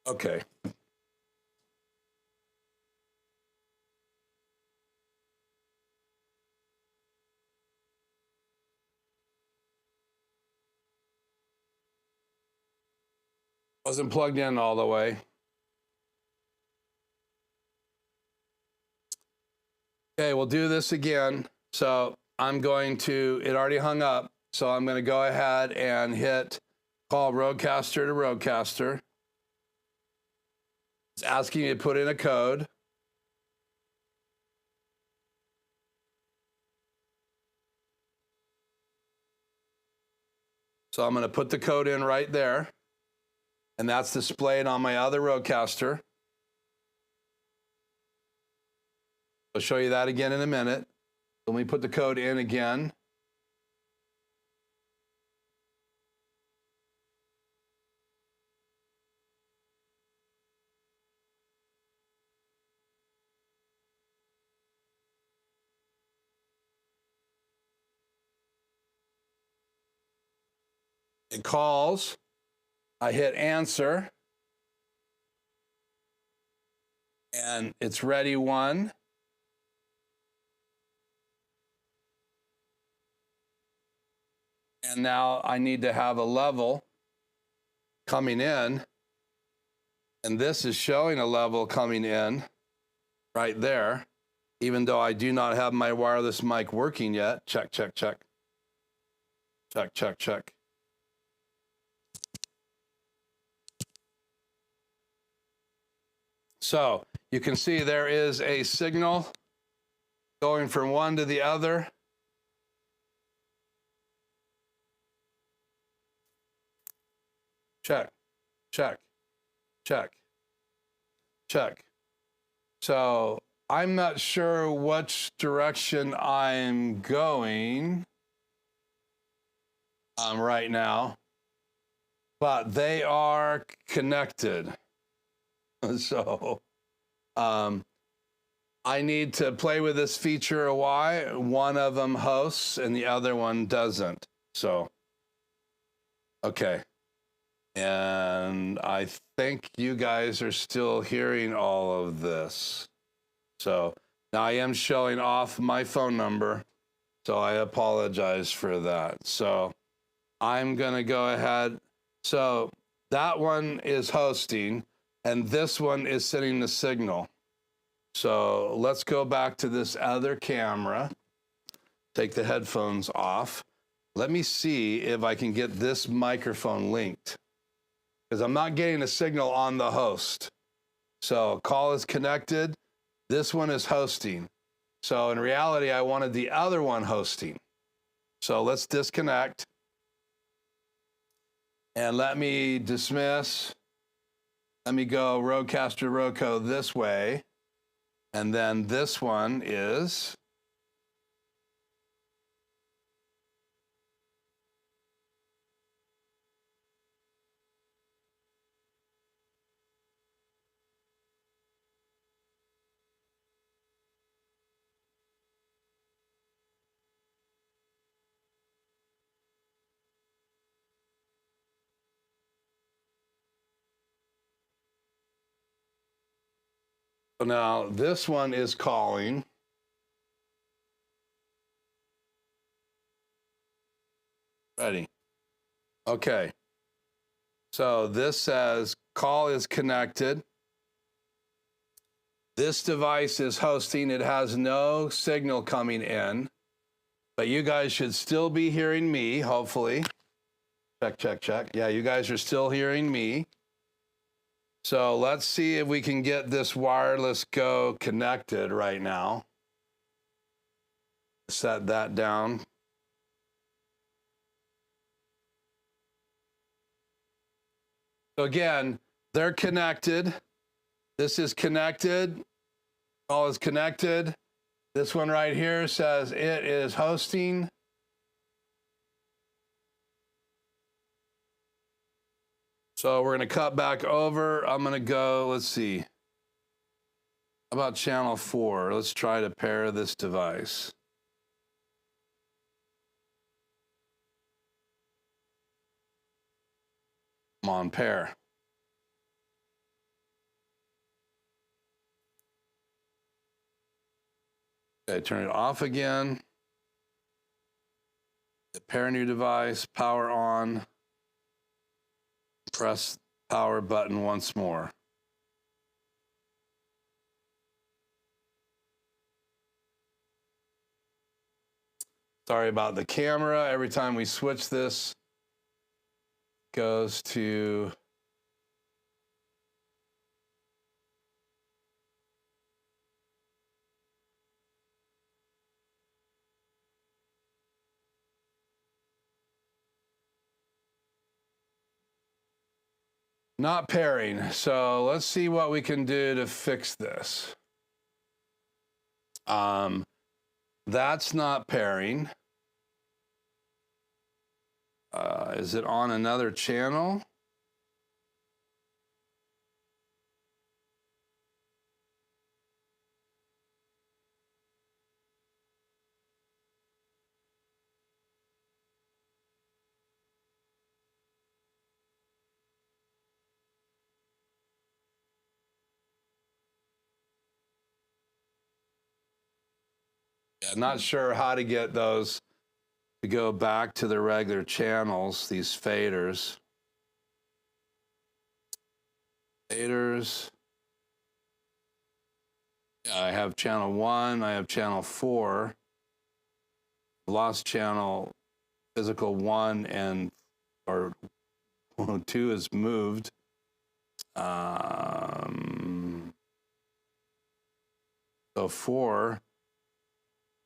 Speaker 1: Okay. Wasn't plugged in all the way. Okay, we'll do this again. So I'm going to, it already hung up. So I'm going to go ahead and hit call Rodecaster to Rodecaster. It's asking me to put in a code. So I'm going to put the code in right there. And that's displayed on my other Rodecaster. I'll show you that again in a minute. Let me put the code in again. It calls. I hit answer. And it's ready one. And now I need to have a level coming in. And this is showing a level coming in right there, even though I do not have my wireless mic working yet. Check, check, check. Check, check, check. So you can see there is a signal going from one to the other. Check, check, check, check. So I'm not sure which direction I'm going right now, but they are connected. So I need to play with this feature a while. One of them hosts and the other one doesn't. So, okay. And I think you guys are still hearing all of this. So now I am showing off my phone number. So I apologize for that. So I'm going to go ahead. So that one is hosting and this one is sending the signal. So let's go back to this other camera. Take the headphones off. Let me see if I can get this microphone linked, because I'm not getting a signal on the host. So call is connected. This one is hosting. So in reality, I wanted the other one hosting. So let's disconnect. And let me dismiss. Let me go Rodecaster Roco this way. And then this one is so now this one is calling. Ready. Okay. So this says call is connected. This device is hosting. It has no signal coming in, but you guys should still be hearing me, hopefully. Check, check, check. Yeah, you guys are still hearing me. So let's see if we can get this wireless go connected right now. Set that down. So again, they're connected. This is connected. All is connected. This one right here says it is hosting. So we're going to cut back over. I'm going to go, let's see. How about channel 4? Let's try to pair this device. Come on, pair. Okay, turn it off again. Pair new device, power on. Press power button once more. Sorry about the camera. Every time we switch this, goes to not pairing. So let's see what we can do to fix this. That's not pairing. Is it on another channel? Yeah, not sure how to get those to go back to the regular channels, these faders. Faders. Yeah, I have channel 1, I have channel 4. Lost channel physical 1 and or 2 is moved. So 4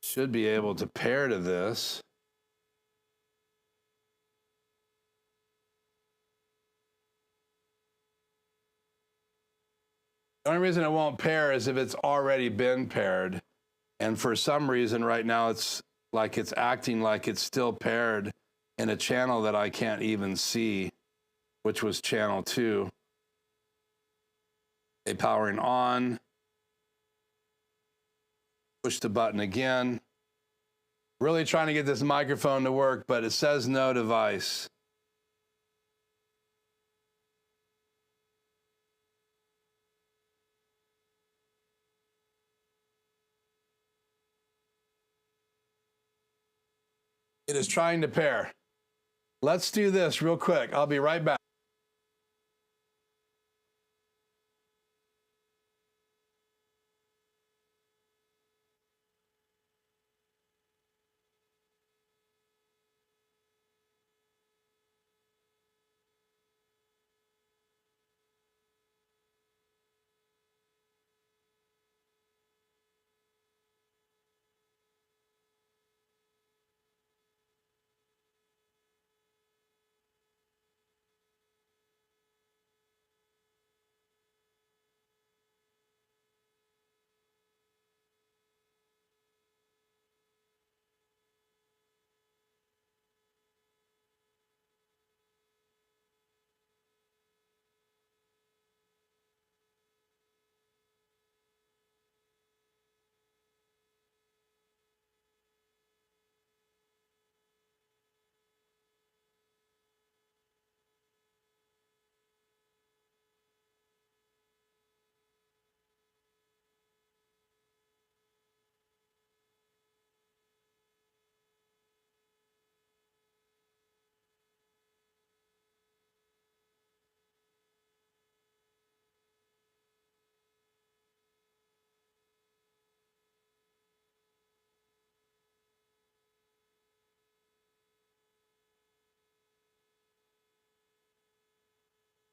Speaker 1: should be able to pair to this. The only reason it won't pair is if it's already been paired. And for some reason right now it's like it's acting like it's still paired in a channel that I can't even see, which was channel 2. Okay, powering on. Push the button again. Really trying to get this microphone to work, but it says no device. It is trying to pair. Let's do this real quick. I'll be right back.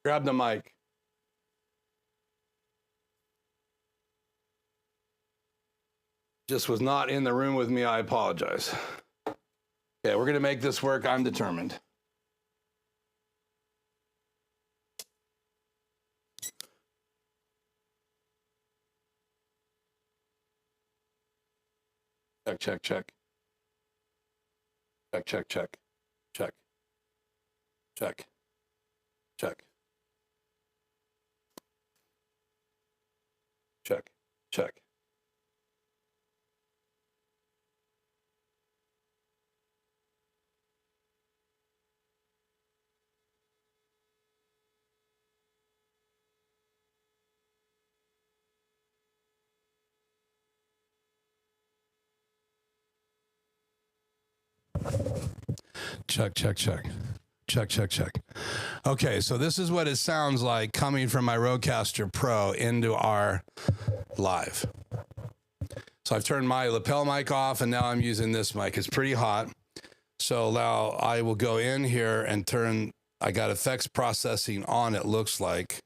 Speaker 1: Grab the mic. Just was not in the room with me. I apologize. Okay, we're going to make this work. I'm determined. Check, check, check. Check, check, check. Check. Check. Check. Check. Check. Check, check, check. Check, check, check. Okay, so this is what it sounds like coming from my Rodecaster Pro into our live. So I've turned my lapel mic off, and now I'm using this mic. It's pretty hot. So now I will go in here and turn, I got effects processing on, it looks like.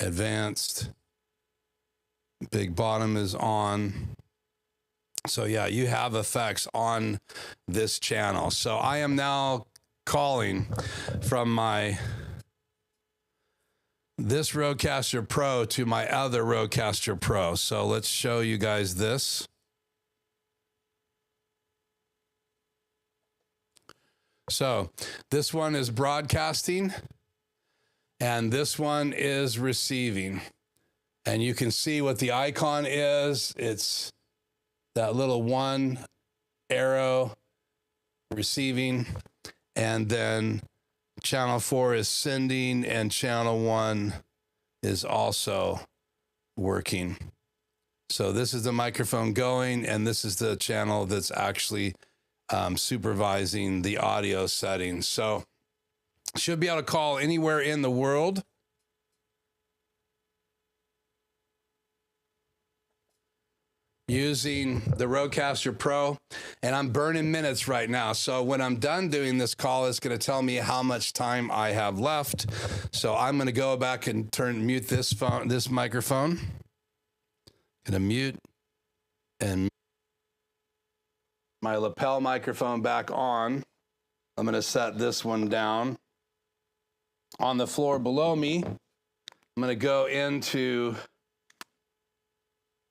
Speaker 1: Advanced. Big bottom is on. So yeah, you have effects on this channel. So I am now calling from this Rodecaster Pro to my other Rodecaster Pro. So let's show you guys this. So this one is broadcasting and this one is receiving. And you can see what the icon is. It's that little one arrow receiving, and then channel 4 is sending and channel 1 is also working. So this is the microphone going, and this is the channel that's actually supervising the audio settings. So should be able to call anywhere in the world. Using the Rodecaster Pro, and I'm burning minutes right now. So when I'm done doing this call, it's going to tell me how much time I have left. So I'm going to go back and mute this microphone. Going to mute and my lapel microphone back on. I'm going to set this one down. On the floor below me, I'm going to go into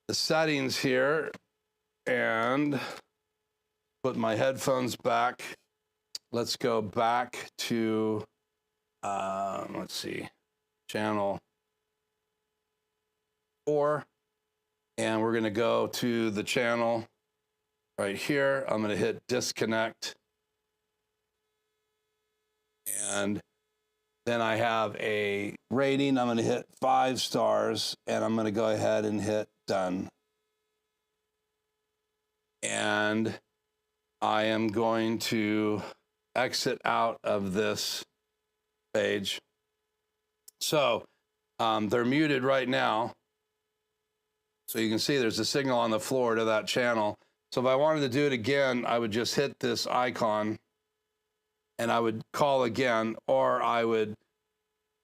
Speaker 1: the settings here and put my headphones back. Let's go back to, let's see, channel 4. And we're gonna go to the channel right here. I'm gonna hit disconnect. And then I have a rating. I'm gonna hit 5 stars, and I'm gonna go ahead and hit done. And I am going to exit out of this page. So they're muted right now. So you can see there's a signal on the floor to that channel. So if I wanted to do it again, I would just hit this icon and I would call again, or I would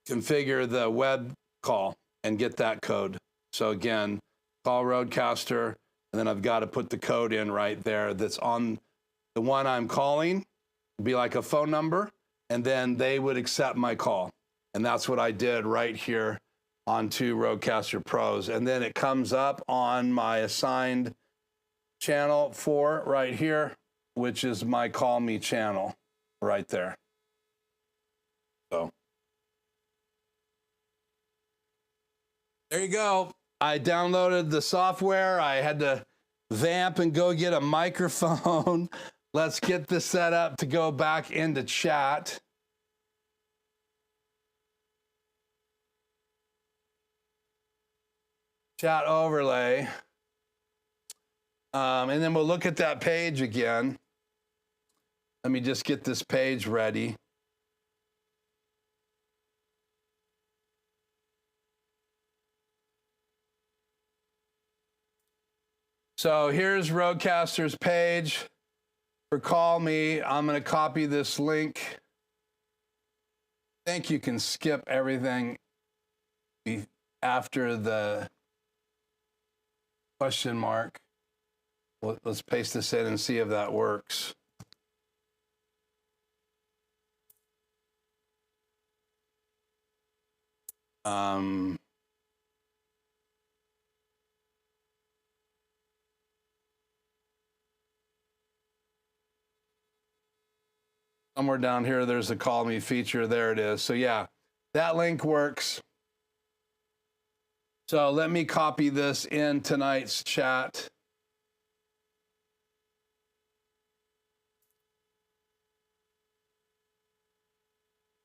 Speaker 1: configure the web call and get that code. So again, call Rodecaster, and then I've got to put the code in right there that's on the one I'm calling. It'd be like a phone number, and then they would accept my call. And that's what I did right here on 2 Rodecaster Pros. And then it comes up on my assigned channel 4 right here, which is my CallMe channel right there. So there you go. I downloaded the software. I had to vamp and go get a microphone. Let's get this set up to go back into chat. Chat overlay. And then we'll look at that page again. Let me just get this page ready. So here's Rodecaster's page for CallMe. I'm going to copy this link. I think you can skip everything after the question mark. Let's paste this in and see if that works. Somewhere down here, there's a CallMe feature. There it is. So yeah, that link works. So let me copy this in tonight's chat.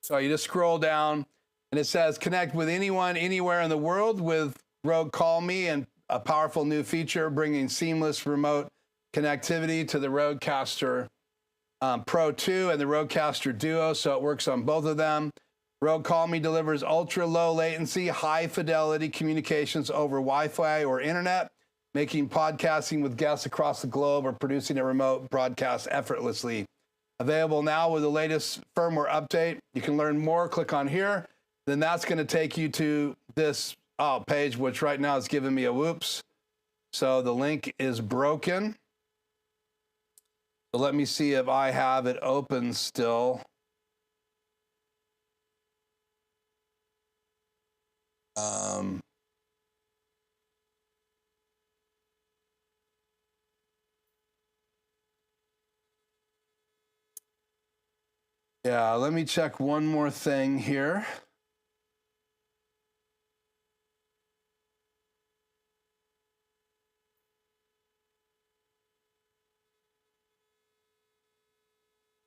Speaker 1: So you just scroll down and it says connect with anyone, anywhere in the world with Rode CallMe, and a powerful new feature bringing seamless remote connectivity to the Rodecaster Pro II and the Rodecaster Duo, so it works on both of them. Rode CallMe delivers ultra low latency, high fidelity communications over Wi-Fi or internet, making podcasting with guests across the globe or producing a remote broadcast effortlessly. Available now with the latest firmware update. You can learn more, click on here. Then that's going to take you to this page, which right now is giving me a whoops. So the link is broken. So let me see if I have it open still. Yeah, let me check one more thing here.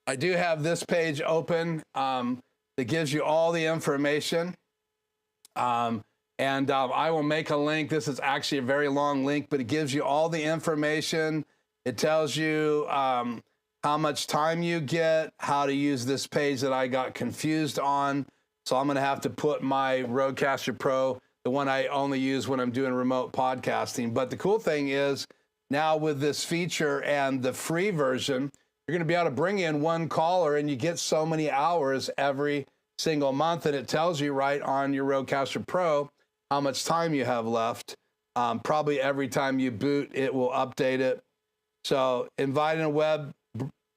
Speaker 1: I do have this page open that gives you all the information. I will make a link. This is actually a very long link, but it gives you all the information. It tells you how much time you get, how to use this page that I got confused on. So I'm going to have to put my Rodecaster Pro, the one I only use when I'm doing remote podcasting. But the cool thing is now with this feature and the free version, you're going to be able to bring in one caller and you get so many hours every single month. And it tells you right on your Rodecaster Pro how much time you have left. Probably every time you boot, it will update it. So inviting a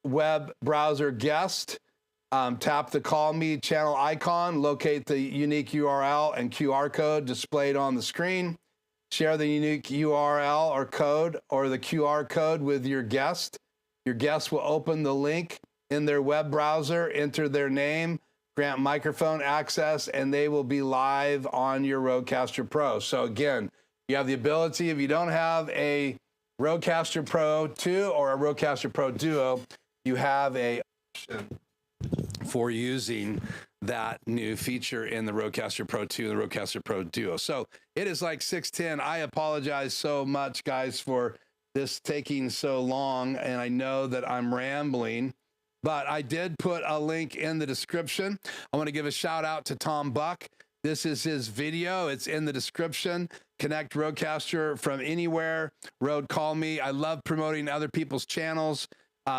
Speaker 1: web browser guest, tap the CallMe channel icon, locate the unique URL and QR code displayed on the screen. Share the unique URL or code or the QR code with your guest. Your guest will open the link in their web browser, enter their name, grant microphone access, and they will be live on your Rodecaster Pro. So again, you have the ability, if you don't have a Rodecaster Pro II or a Rodecaster Pro Duo, you have a option for using that new feature in the Rodecaster Pro II and the Rodecaster Pro Duo. So it is like 6:10. I apologize so much, guys, for this taking so long, and I know that I'm rambling, but I did put a link in the description. I want to give a shout out to Tom Buck. This is his video. It's in the description. Connect Rodecaster from anywhere. Rode CallMe. I love promoting other people's channels.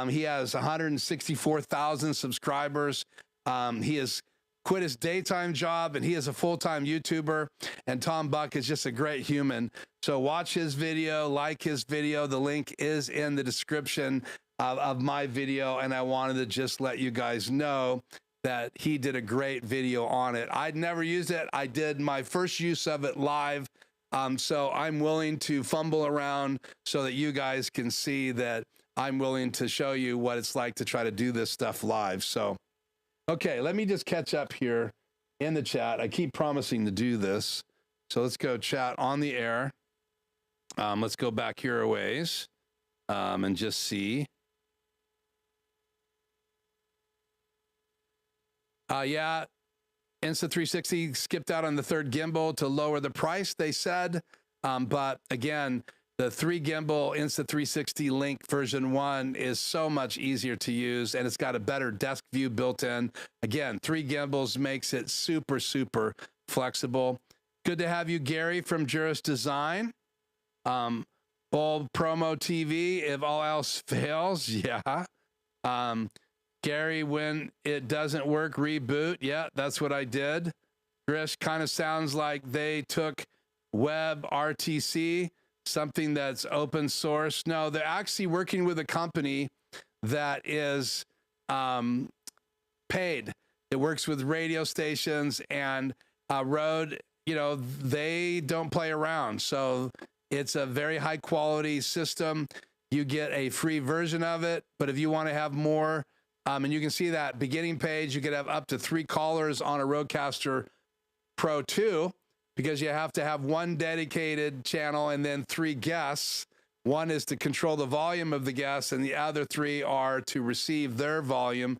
Speaker 1: He has 164,000 subscribers. He has quit his daytime job and he is a full-time YouTuber, and Tom Buck is just a great human. So watch his video, like his video. The link is in the description of my video, and I wanted to just let you guys know that he did a great video on it. I'd never used it. I did my first use of it live. So I'm willing to fumble around so that you guys can see that I'm willing to show you what it's like to try to do this stuff live. So, okay, let me just catch up here in the chat. I keep promising to do this. So let's go chat on the air. Let's go back here a ways and just see. Yeah, Insta360 skipped out on the third gimbal to lower the price, they said. But again, the 3-gimbal Insta360 Link version 1 is so much easier to use, and it's got a better desk view built in. Again, 3 gimbals makes it super, super flexible. Good to have you, Gary, from Juris Design. Bulb Promo TV, if all else fails, yeah. Gary, when it doesn't work, reboot. Yeah, that's what I did. Grish, kind of sounds like they took WebRTC, something that's open source. No, they're actually working with a company that is paid. It works with radio stations, and Rode, you know, they don't play around. So it's a very high quality system. You get a free version of it, but if you want to have more, and you can see that beginning page, you could have up to 3 callers on a Rodecaster Pro II, because you have to have 1 dedicated channel and then 3 guests. 1 is to control the volume of the guests, and the other 3 are to receive their volume,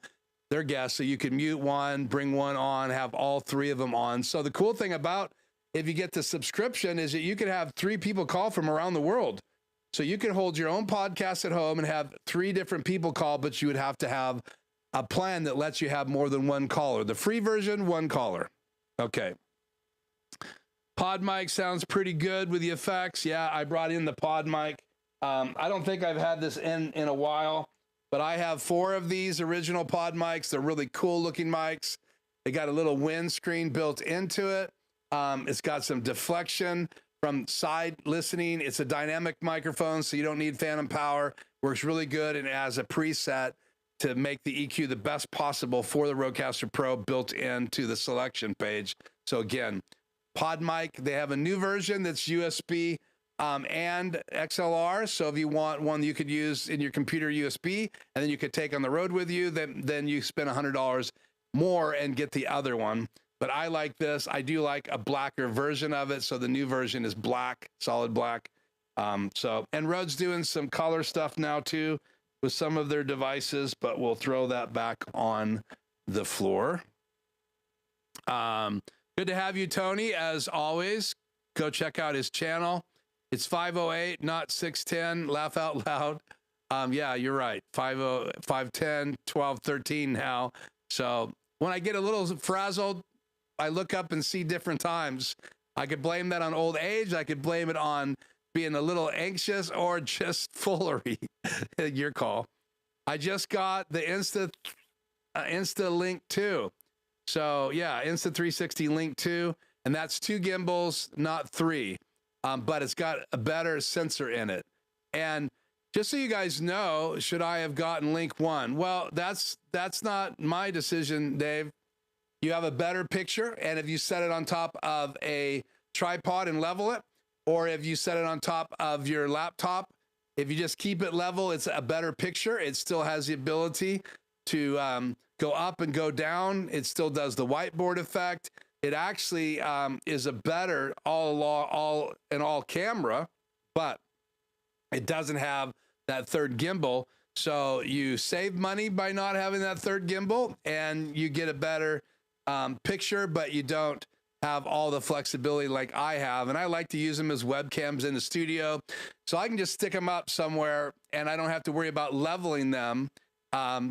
Speaker 1: their guests. So you can mute 1, bring 1 on, have all 3 of them on. So the cool thing about if you get the subscription, is that you could have 3 people call from around the world. So you can hold your own podcast at home and have 3 different people call, but you would have to have a plan that lets you have more than 1 caller. The free version, 1 caller. Okay. Pod mic sounds pretty good with the effects. Yeah, I brought in the pod mic. I don't think I've had this in a while, but I have 4 of these original pod mics. They're really cool looking mics. They got a little windscreen built into it. It's got some deflection from side listening. It's a dynamic microphone, so you don't need phantom power. Works really good, and as a preset to make the EQ the best possible for the Rodecaster Pro built into the selection page. So again, pod mic, they have a new version that's USB and XLR. So if you want one you could use in your computer USB, and then you could take on the road with you, then you spend $100 more and get the other one. But I like this. I do like a blacker version of it. So the new version is black, solid black. And Rode's doing some color stuff now too with some of their devices, but we'll throw that back on the floor. Good to have you, Tony, as always. Go check out his channel. It's 508, not 610. Laugh out loud. Yeah, you're right. 510, 12, 13 now. So when I get a little frazzled, I look up and see different times. I could blame that on old age. I could blame it on being a little anxious or just foolery. Your call. I just got the Insta Link 2. So yeah, Insta360 Link 2, and that's 2 gimbals, not 3. But it's got a better sensor in it. And just so you guys know, should I have gotten Link 1? Well, that's not my decision, Dave. You have a better picture, and if you set it on top of a tripod and level it, or if you set it on top of your laptop, if you just keep it level, it's a better picture. It still has the ability to go up and go down. It still does the whiteboard effect. It actually is a better all camera, but it doesn't have that third gimbal. So you save money by not having that third gimbal, and you get a better picture, but you don't have all the flexibility like I have. And I like to use them as webcams in the studio, so I can just stick them up somewhere and I don't have to worry about leveling them.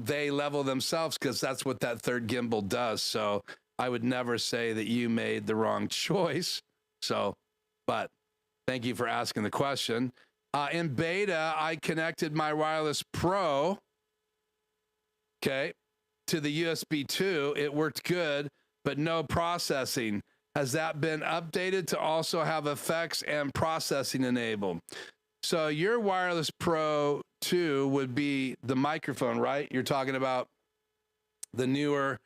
Speaker 1: They level themselves because that's what that third gimbal does. So I would never say that you made the wrong choice. So, but thank you for asking the question. In beta, I connected my Wireless Pro, okay, to the USB 2. It worked good, but no processing. Has that been updated to also have effects and processing enabled? So your Wireless Pro 2 would be the microphone, right? You're talking about the newer,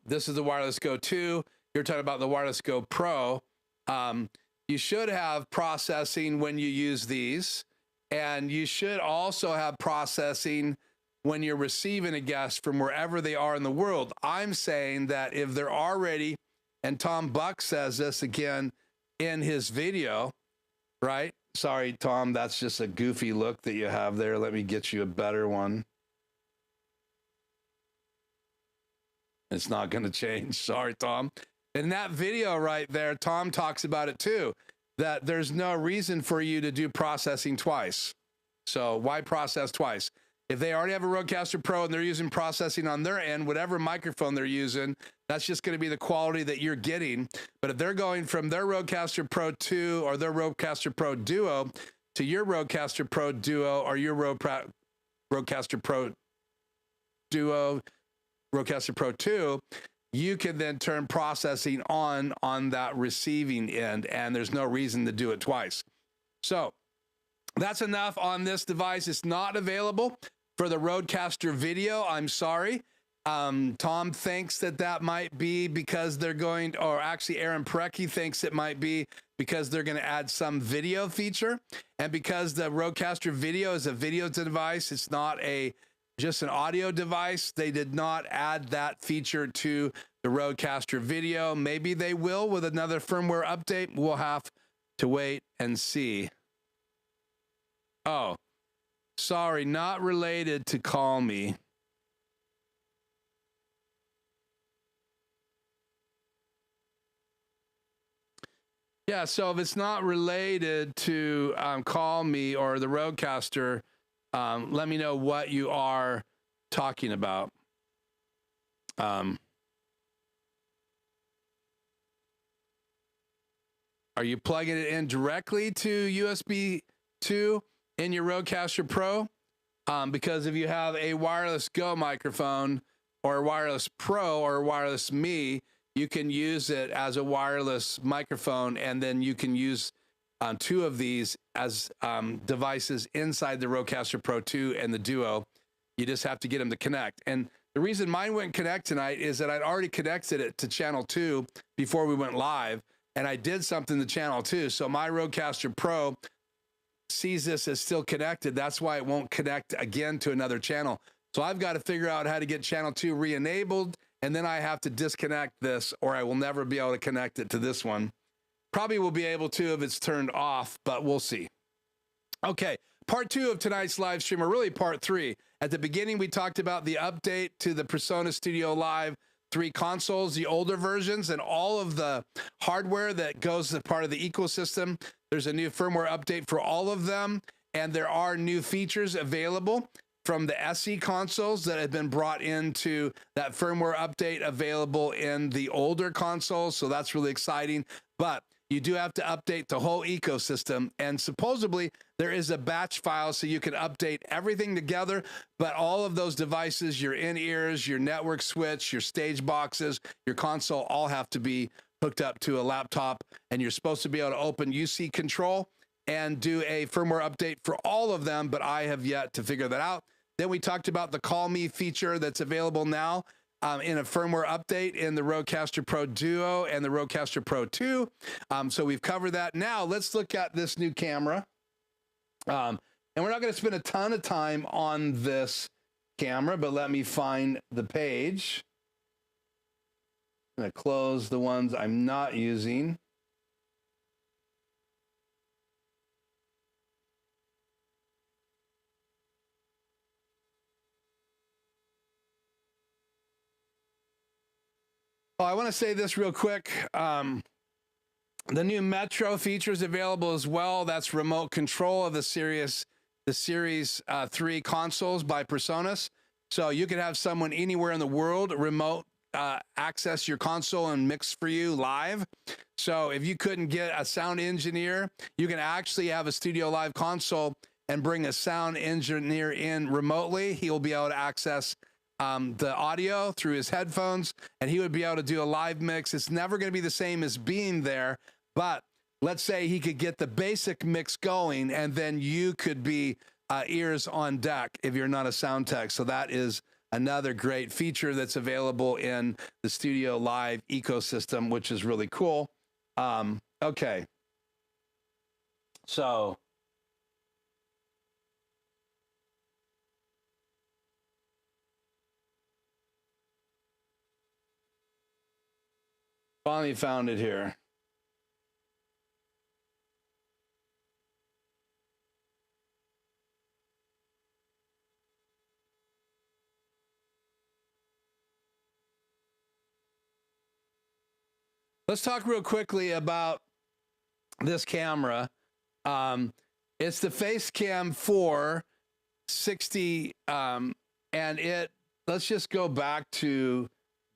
Speaker 1: this is the Wireless Go 2. You're talking about the Wireless Go Pro. You should have processing when you use these, and you should also have processing when you're receiving a guest from wherever they are in the world. I'm saying that if they're already, and Tom Buck says this again in his video, right? Sorry, Tom, that's just a goofy look that you have there. Let me get you a better one. It's not going to change. Sorry, Tom. In that video right there, Tom talks about it too, that there's no reason for you to do processing twice. So why process twice? If they already have a Rodecaster Pro and they're using processing on their end, whatever microphone they're using, that's just going to be the quality that you're getting. But if they're going from their Rodecaster Pro II or their Rodecaster Pro Duo to your Rodecaster Pro Duo or your Rodecaster Pro Duo, Rodecaster Pro II, you can then turn processing on that receiving end, and there's no reason to do it twice. So that's enough on this device. It's not available for the Rodecaster Video. I'm sorry. Tom thinks that might be because they're going, or actually Aaron Precky thinks it might be because they're going to add some video feature. And because the Rodecaster Video is a video device, it's not just an audio device. They did not add that feature to the Rodecaster Video. Maybe they will with another firmware update. We'll have to wait and see. Oh, sorry, not related to CallMe. Yeah, so if it's not related to CallMe or the Rodecaster, let me know what you are talking about. Are you plugging it in directly to USB 2 in your Rodecaster Pro? Because if you have a wireless Go microphone or a wireless Pro or a wireless Me, you can use it as a wireless microphone, and then you can use two of these as devices inside the Rodecaster Pro II and the Duo. You just have to get them to connect. And the reason mine wouldn't connect tonight is that I'd already connected it to channel 2 before we went live, and I did something to channel 2. So my Rodecaster Pro sees this as still connected. That's why it won't connect again to another channel. So I've got to figure out how to get channel 2 re-enabled, and then I have to disconnect this, or I will never be able to connect it to this one. Probably will be able to if it's turned off, but we'll see. Okay, part 2 of tonight's live stream, or really part 3. At the beginning, we talked about the update to the Presonus StudioLive 3 consoles, the older versions, and all of the hardware that goes as part of the ecosystem. There's a new firmware update for all of them, and there are new features available from the SE consoles that have been brought into that firmware update available in the older consoles. So that's really exciting. But you do have to update the whole ecosystem. And supposedly there is a batch file so you can update everything together. But all of those devices, your in-ears, your network switch, your stage boxes, your console, all have to be hooked up to a laptop. And you're supposed to be able to open UC control and do a firmware update for all of them, but I have yet to figure that out. Then we talked about the CallMe feature that's available now in a firmware update in the Rodecaster Pro Duo and the Rodecaster Pro II. So we've covered that. Now let's look at this new camera. And we're not going to spend a ton of time on this camera, but let me find the page. I'm going to close the ones I'm not using. Oh, I want to say this real quick. The new Metro feature is available as well. That's remote control of the Series 3 consoles by Presonus. So you can have someone anywhere in the world remote access your console and mix for you live. So if you couldn't get a sound engineer, you can actually have a StudioLive console and bring a sound engineer in remotely. He will be able to access the audio through his headphones, and he would be able to do a live mix. It's never going to be the same as being there, but let's say he could get the basic mix going, and then you could be ears on deck if you're not a sound tech. So that is another great feature that's available in the StudioLive ecosystem, which is really cool. Okay. So finally found it here. Let's talk real quickly about this camera. It's the Facecam 460, and let's just go back to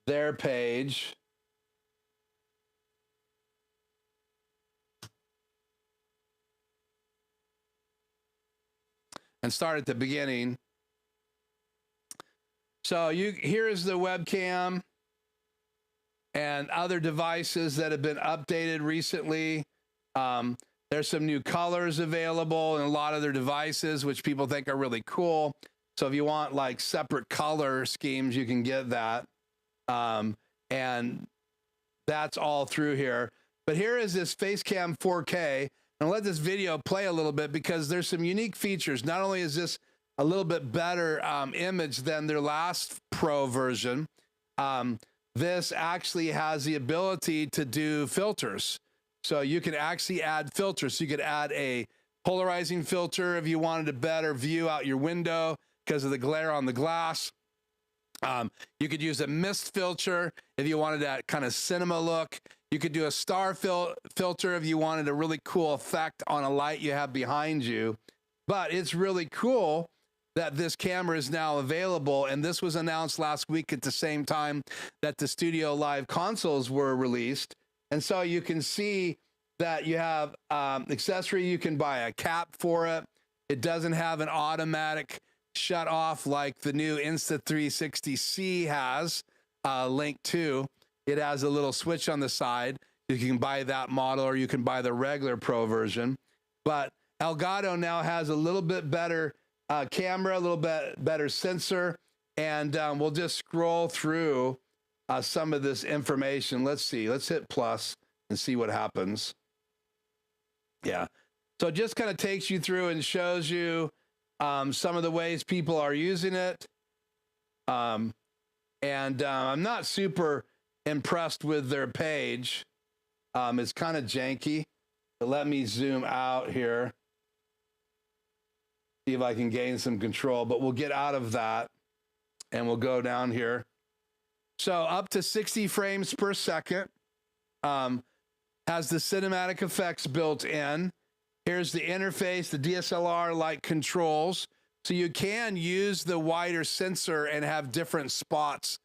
Speaker 1: their page. And start at the beginning. So here is the webcam and other devices that have been updated recently. There's some new colors available in a lot of their devices, which people think are really cool. So if you want like separate color schemes, you can get that. And that's all through here. But here is this Facecam 4K. And let this video play a little bit because there's some unique features. Not only is this a little bit better image than their last Pro version, this actually has the ability to do filters. So you can actually add filters. So you could add a polarizing filter if you wanted a better view out your window because of the glare on the glass. You could use a mist filter if you wanted that kind of cinema look. You could do a star filter if you wanted a really cool effect on a light you have behind you. But it's really cool that this camera is now available, and this was announced last week at the same time that the StudioLive consoles were released. And so you can see that you have accessory. You can buy a cap for it. It doesn't have an automatic shut off like the new Insta360C has linked to. It has a little switch on the side. You can buy that model, or you can buy the regular Pro version. But Elgato now has a little bit better camera, a little bit better sensor, and we'll just scroll through some of this information. Let's see. Let's hit plus and see what happens. Yeah. So it just kind of takes you through and shows you some of the ways people are using it. I'm not super impressed with their page. It's kind of janky. But let me zoom out here. See if I can gain some control, but we'll get out of that and we'll go down here. So up to 60 frames per second, has the cinematic effects built in. Here's the interface, the DSLR-like controls. So you can use the wider sensor and have different spots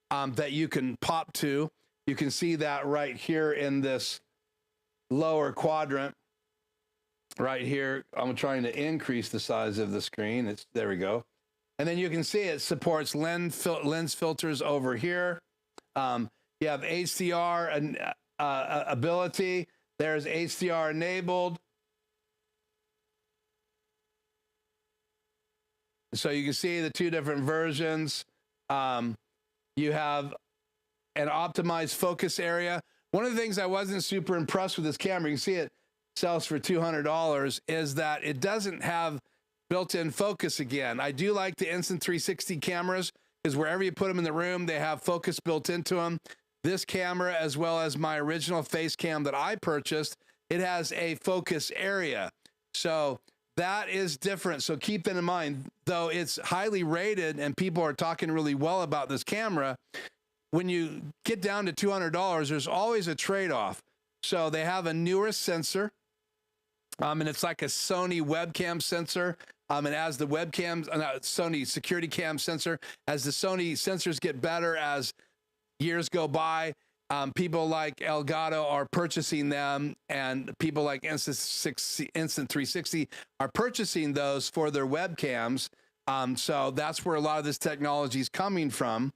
Speaker 1: that you can pop to. You can see that right here in this lower quadrant. Right here, I'm trying to increase the size of the screen. There we go. And then you can see it supports lens filters over here. You have HDR and ability. There's HDR enabled. So you can see the two different versions. You have an optimized focus area. One of the things I wasn't super impressed with this camera, you can see it sells for $200, is that it doesn't have built-in focus again. I do like the Insta360 cameras, because wherever you put them in the room, they have focus built into them. This camera, as well as my original Facecam that I purchased, it has a focus area. So that is different. So keep that in mind. Though it's highly rated and people are talking really well about this camera, when you get down to $200, there's always a trade-off. So they have a newer sensor, and it's like a Sony webcam sensor. And as the webcams, Sony security cam sensor, as the Sony sensors get better as years go by, people like Elgato are purchasing them, and people like Insta360 are purchasing those for their webcams. So that's where a lot of this technology is coming from.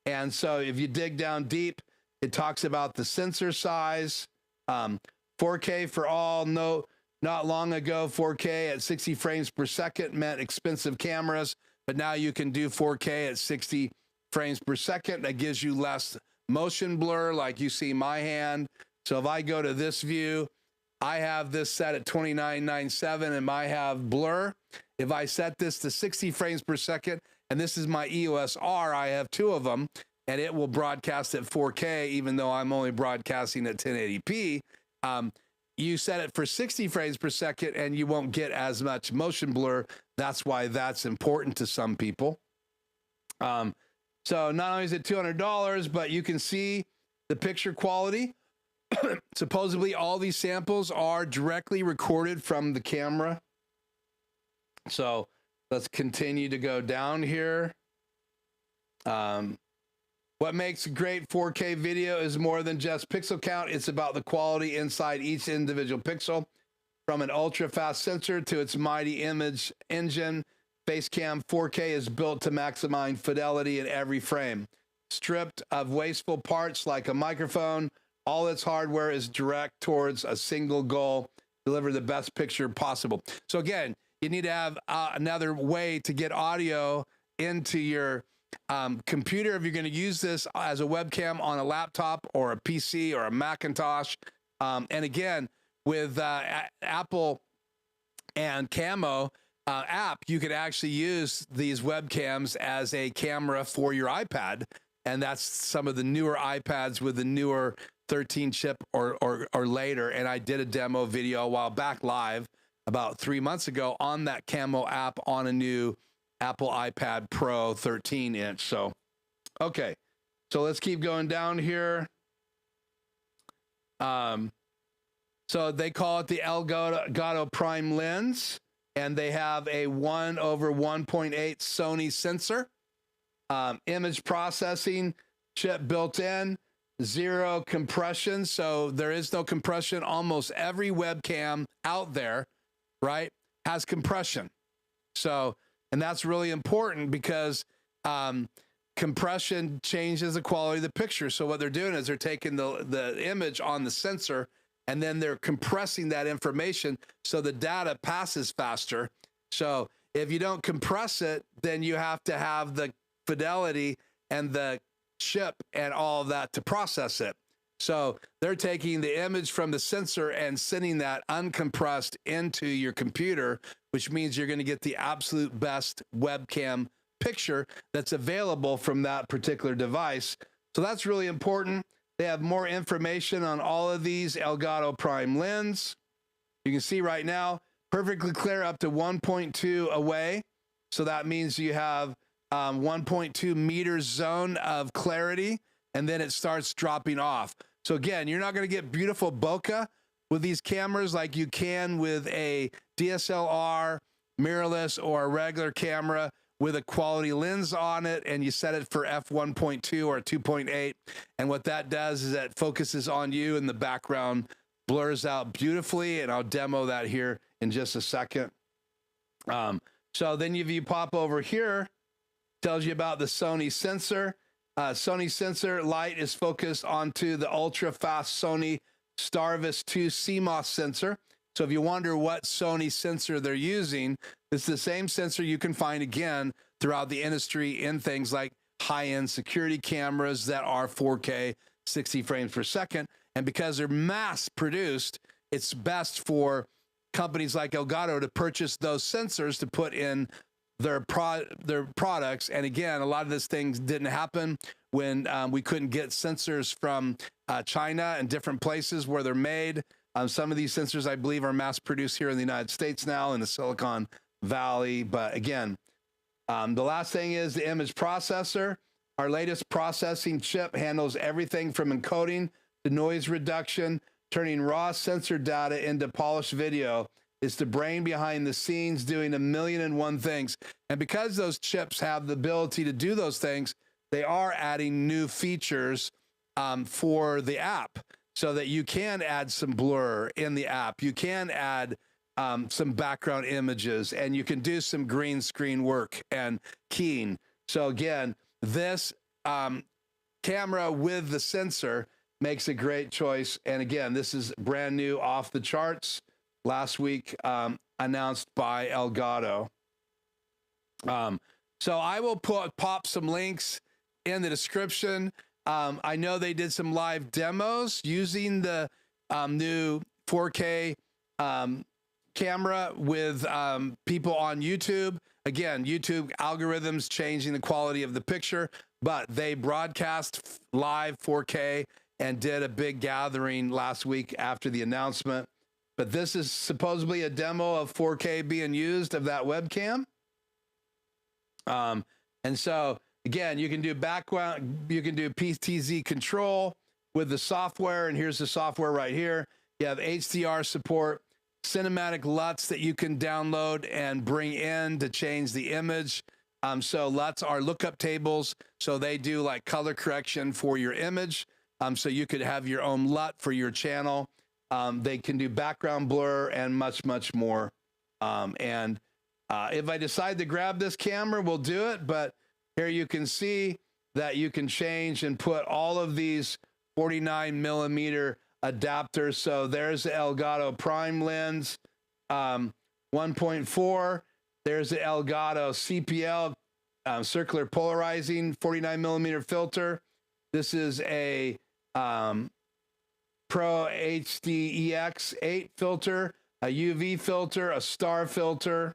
Speaker 1: And so if you dig down deep, it talks about the sensor size, 4K for all. No, not long ago, 4K at 60 frames per second meant expensive cameras, but now you can do 4K at 60 frames per second. That gives you less motion blur, like you see my hand. So if I go to this view, I have this set at 2997 and I have blur. If I set this to 60 frames per second, and this is my EOS R, I have two of them, and it will broadcast at 4K, even though I'm only broadcasting at 1080p. You set it for 60 frames per second and you won't get as much motion blur. That's why that's important to some people. So not only is it $200, but you can see the picture quality. Supposedly all these samples are directly recorded from the camera. So let's continue to go down here. What makes great 4K video is more than just pixel count. It's about the quality inside each individual pixel. From an ultra-fast sensor to its mighty image engine, Facecam 4K is built to maximize fidelity in every frame. Stripped of wasteful parts like a microphone, all its hardware is direct towards a single goal: deliver the best picture possible. So again, you need to have another way to get audio into your computer if you're going to use this as a webcam on a laptop or a PC or a Macintosh. And again, with Apple and Camo app, you could actually use these webcams as a camera for your iPad. And that's some of the newer iPads with the newer 13 chip or later. And I did a demo video a while back live about 3 months ago on that Camo app on a new Apple iPad Pro 13-inch. So, okay. So let's keep going down here. So they call it the Elgato Prime lens, and they have a 1/1.8 Sony sensor, image processing chip built in, 0 compression. So there is no compression. Almost every webcam out there, right, has compression. So, and that's really important because compression changes the quality of the picture. So what they're doing is they're taking the image on the sensor, and then they're compressing that information so the data passes faster. So if you don't compress it, then you have to have the fidelity and the chip and all of that to process it. So they're taking the image from the sensor and sending that uncompressed into your computer, which means you're going to get the absolute best webcam picture that's available from that particular device. So that's really important. They have more information on all of these Elgato Prime lens. You can see right now, perfectly clear up to 1.2 away. So that means you have 1.2 meters zone of clarity, and then it starts dropping off. So again, you're not going to get beautiful bokeh with these cameras like you can with a DSLR, mirrorless, or a regular camera with a quality lens on it, and you set it for f1.2 or 2.8. And what that does is that focuses on you and the background blurs out beautifully. And I'll demo that here in just a second. So then if you pop over here, tells you about the Sony sensor. Sony sensor light is focused onto the ultra fast Sony Starvis 2 CMOS sensor. So if you wonder what Sony sensor they're using, it's the same sensor you can find again throughout the industry in things like high-end security cameras that are 4K 60 frames per second. And because they're mass produced, it's best for companies like Elgato to purchase those sensors to put in their products. And again, a lot of these things didn't happen when we couldn't get sensors from China and different places where they're made. Some of these sensors, I believe, are mass produced here in the United States now in the Silicon Valley. But again, the last thing is the image processor. Our latest processing chip handles everything from encoding to noise reduction, turning raw sensor data into polished video. It's the brain behind the scenes doing 1,000,001 things. And because those chips have the ability to do those things, they are adding new features for the app so that you can add some blur in the app. You can add some background images, and you can do some green screen work and keying. So again, this camera with the sensor makes a great choice. And again, this is brand new, off the charts. Last week announced by Elgato. So I will pop some links in the description. I know they did some live demos using the new 4K camera with people on YouTube. Again, YouTube algorithms changing the quality of the picture, but they broadcast live 4K and did a big gathering last week after the announcement. But this is supposedly a demo of 4K being used of that webcam. And so again, you can do background, you can do PTZ control with the software. And here's the software right here. You have HDR support, cinematic LUTs that you can download and bring in to change the image. So LUTs are lookup tables. So they do like color correction for your image. So you could have your own LUT for your channel. They can do background blur and much, much more. If I decide to grab this camera, we'll do it. But here you can see that you can change and put all of these 49mm adapters. So there's the Elgato Prime lens 1.4. There's the Elgato CPL circular polarizing 49mm filter. This is a Pro HD EX8 filter, a UV filter, a star filter.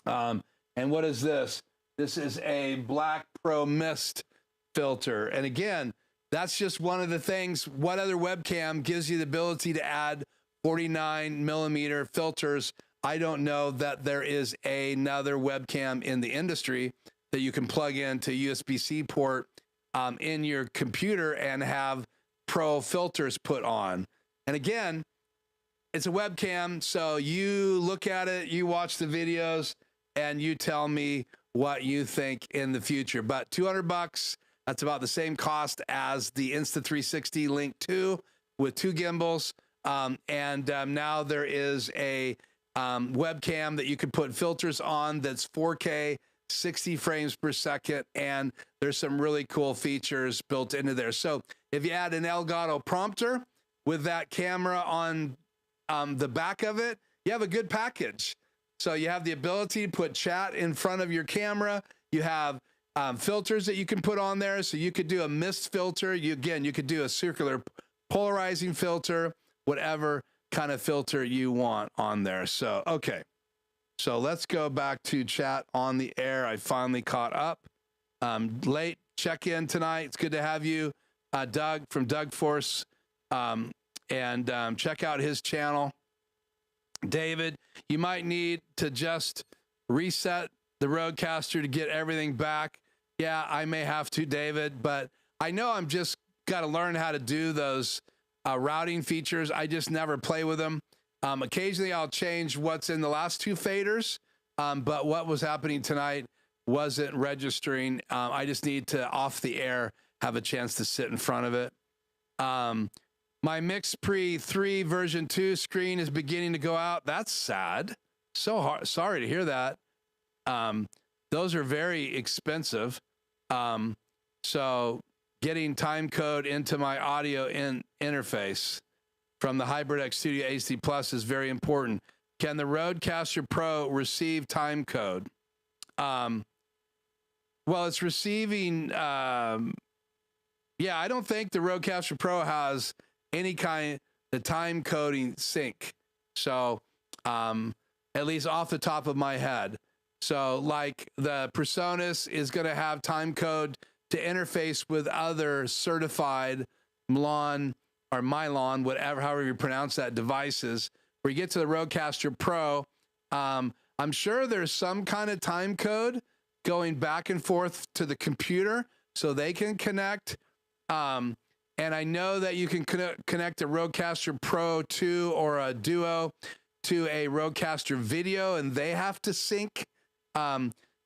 Speaker 1: And what is this? This is a Black Pro Mist filter. And again, that's just one of the things. What other webcam gives you the ability to add 49mm filters? I don't know that there is another webcam in the industry that you can plug into USB-C port in your computer and have Pro filters put on. And again, it's a webcam, so you look at it, you watch the videos, and you tell me what you think in the future. But $200, that's about the same cost as the Insta360 Link 2 with 2 gimbals. Now there is a webcam that you can put filters on that's 4K, 60 frames per second, and there's some really cool features built into there. So if you add an Elgato prompter with that camera on the back of it, you have a good package. So you have the ability to put chat in front of your camera. You have filters that you can put on there. So you could do a mist filter. You could do a circular polarizing filter, whatever kind of filter you want on there. So, okay. So let's go back to chat on the air. I finally caught up. Late check-in tonight. It's good to have you, Doug from Doug Force. Check out his channel. David, you might need to just reset the Rodecaster to get everything back. Yeah, I may have to, David, but I know I'm just got to learn how to do those routing features. I just never play with them. Occasionally I'll change what's in the last 2 faders, but what was happening tonight wasn't registering. I just need to, off the air, have a chance to sit in front of it. My MixPre 3 version 2 screen is beginning to go out. That's sad. So hard. Sorry to hear that. Those are very expensive. So getting time code into my audio interface from the HybridX Studio HD Plus is very important. Can the Rodecaster Pro receive time code? Well, it's receiving, yeah, I don't think the Rodecaster Pro has any kind of time coding sync. So, at least off the top of my head. So like the Presonus is going to have time code to interface with other certified Milan or Mylon, whatever, however you pronounce that, devices. Where you get to the Rodecaster Pro, I'm sure there's some kind of time code going back and forth to the computer so they can connect. And I know that you can connect a Rodecaster Pro II or a Duo to a Rodecaster Video, and they have to sync.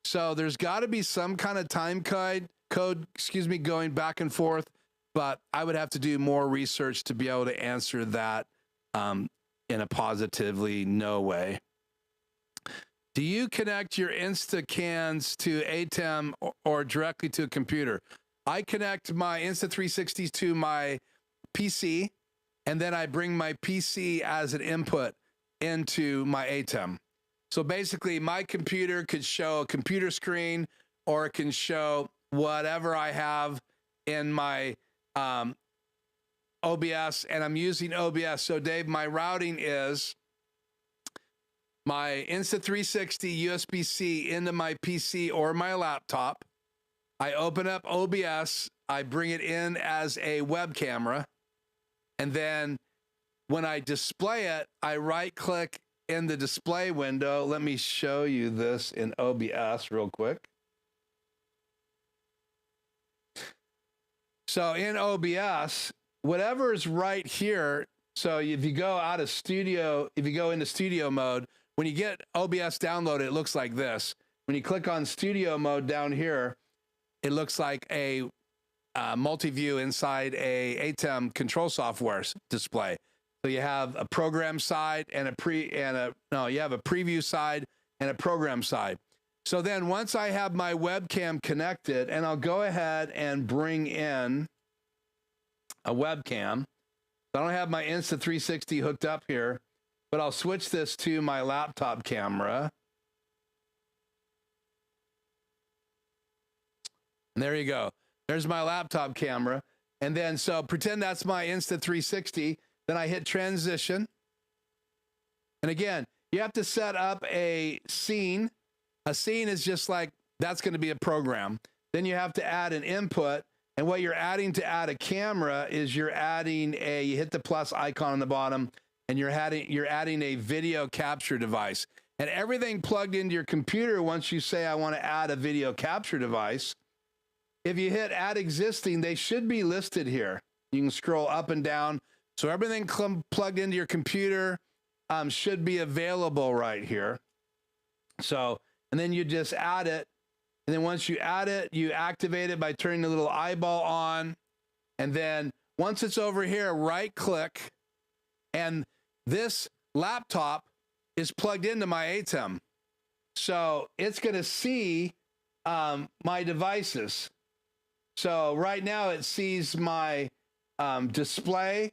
Speaker 1: So there's got to be some kind of time code, going back and forth, but I would have to do more research to be able to answer that in a positively no way. Do you connect your Instacans to ATEM or directly to a computer? I connect my Insta360s to my PC, and then I bring my PC as an input into my ATEM. So basically, my computer could show a computer screen, or it can show whatever I have in my OBS, and I'm using OBS. So Dave, my routing is my Insta360 USB-C into my PC or my laptop. I open up OBS, I bring it in as a web camera, and then when I display it, I right-click in the display window. Let me show you this in OBS real quick. So in OBS, whatever is right here, so if you go out of studio, if you go into studio mode, when you get OBS downloaded, it looks like this. When you click on studio mode down here, it looks like a multi-view inside a ATEM control software display. So you have a program side and you have a preview side and a program side. So then once I have my webcam connected, and I'll go ahead and bring in a webcam. I don't have my Insta360 hooked up here, but I'll switch this to my laptop camera. And there you go. There's my laptop camera. And then, so pretend that's my Insta360. Then I hit transition. And again, you have to set up a scene. A scene is just like, that's going to be a program. Then you have to add an input. And what you're adding to add a camera is you hit the plus icon on the bottom, and you're adding a video capture device. And everything plugged into your computer, once you say, I want to add a video capture device, if you hit add existing, they should be listed here. You can scroll up and down. So everything plugged into your computer should be available right here. So, and then you just add it. And then once you add it, you activate it by turning the little eyeball on. And then once it's over here, right click. And this laptop is plugged into my ATEM. So it's going to see my devices. So right now it sees my display,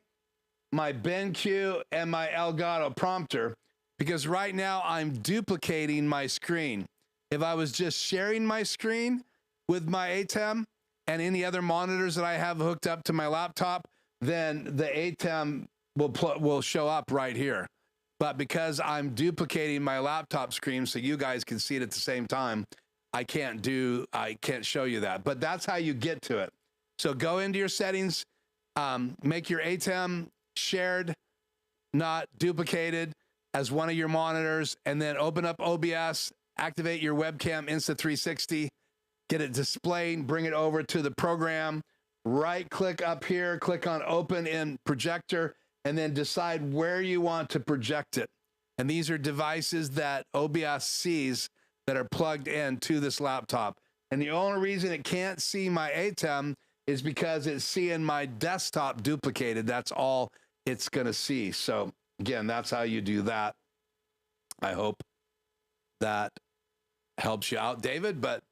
Speaker 1: my BenQ, and my Elgato prompter, because right now I'm duplicating my screen. If I was just sharing my screen with my ATEM and any other monitors that I have hooked up to my laptop, then the ATEM will show up right here. But because I'm duplicating my laptop screen so you guys can see it at the same time, I can't show you that. But that's how you get to it. So go into your settings, make your ATEM shared, not duplicated, as one of your monitors, and then open up OBS, activate your webcam Insta360, get it displayed, bring it over to the program, right click up here, click on open in projector, and then decide where you want to project it. And these are devices that OBS sees that are plugged into this laptop. And the only reason it can't see my ATEM is because it's seeing my desktop duplicated. That's all it's gonna see. So again, that's how you do that. I hope that helps you out, David. But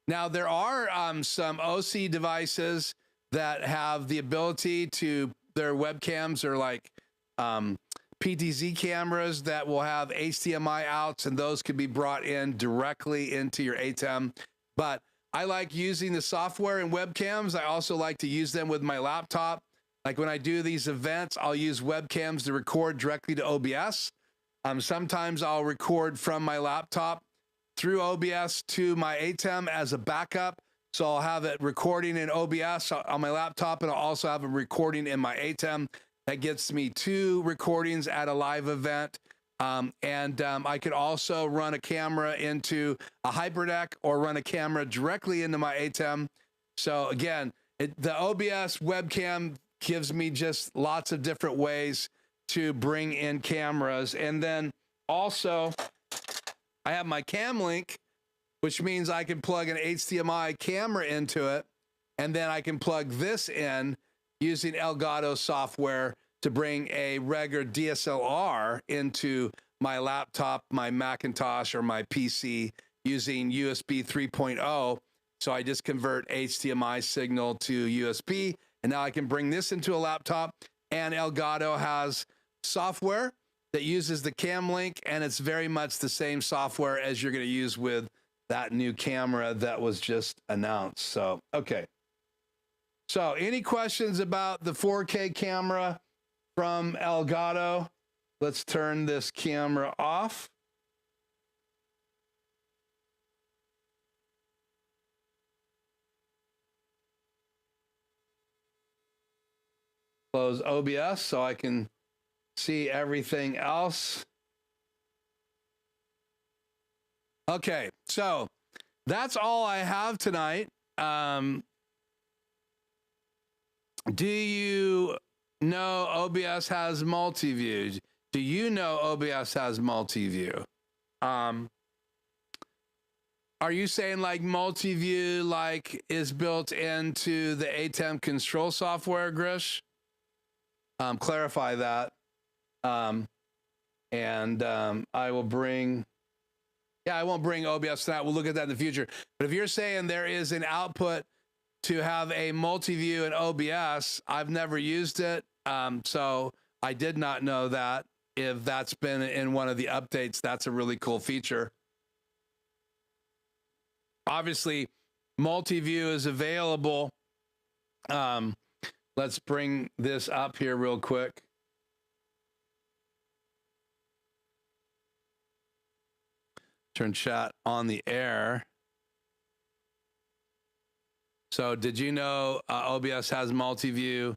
Speaker 1: now there are some OC devices that have the ability to, their webcams are like PTZ cameras that will have HDMI outs, and those could be brought in directly into your ATEM. But I like using the software and webcams. I also like to use them with my laptop. Like when I do these events, I'll use webcams to record directly to OBS. Sometimes I'll record from my laptop through OBS to my ATEM as a backup. So I'll have it recording in OBS on my laptop, and I'll also have a recording in my ATEM. That gets me 2 recordings at a live event. I could also run a camera into a HyperDeck or run a camera directly into my ATEM. So again, the OBS webcam gives me just lots of different ways to bring in cameras. And then also I have my Cam Link, which means I can plug an HDMI camera into it, and then I can plug this in using Elgato software to bring a regular DSLR into my laptop, my Macintosh, or my PC using USB 3.0. So I just convert HDMI signal to USB, and now I can bring this into a laptop. And Elgato has software that uses the Cam Link, and it's very much the same software as you're going to use with that new camera that was just announced. So, okay. So any questions about the 4K camera from Elgato? Let's turn this camera off. Close OBS so I can see everything else. Okay, so that's all I have tonight. Do you know OBS has multi-view? Do you know OBS has multi-view? Are you saying like multi-view like is built into the ATEM control software, Grish? Clarify that. I will bring... Yeah, I won't bring OBS tonight. We'll look at that in the future. But if you're saying there is an output to have a multi-view in OBS, I've never used it. So I did not know that. If that's been in one of the updates, that's a really cool feature. Obviously, multi-view is available. Let's bring this up here real quick. Turn chat on the air. So did you know OBS has multi-view?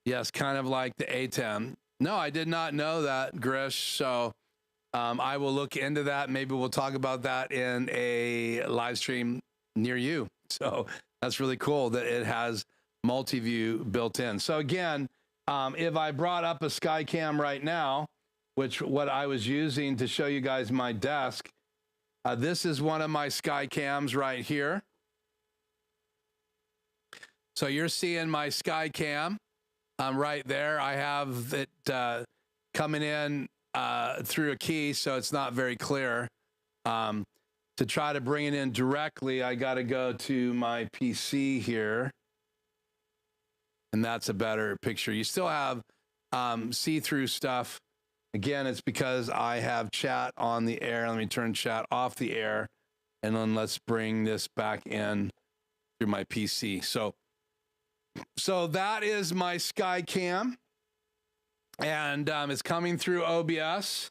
Speaker 1: Yes, kind of like the ATEM. No, I did not know that, Grish. So I will look into that. Maybe we'll talk about that in a live stream near you. So that's really cool that it has multi-view built in. So again, if I brought up a Skycam right now, which what I was using to show you guys my desk, this is one of my Skycams right here. So you're seeing my Skycam right there. I have it coming in through a key, so it's not very clear. To try to bring it in directly, I got to go to my PC here. And that's a better picture. You still have see-through stuff. Again, it's because I have chat on the air. Let me turn chat off the air. And then let's bring this back in through my PC. So that is my Skycam. And it's coming through OBS.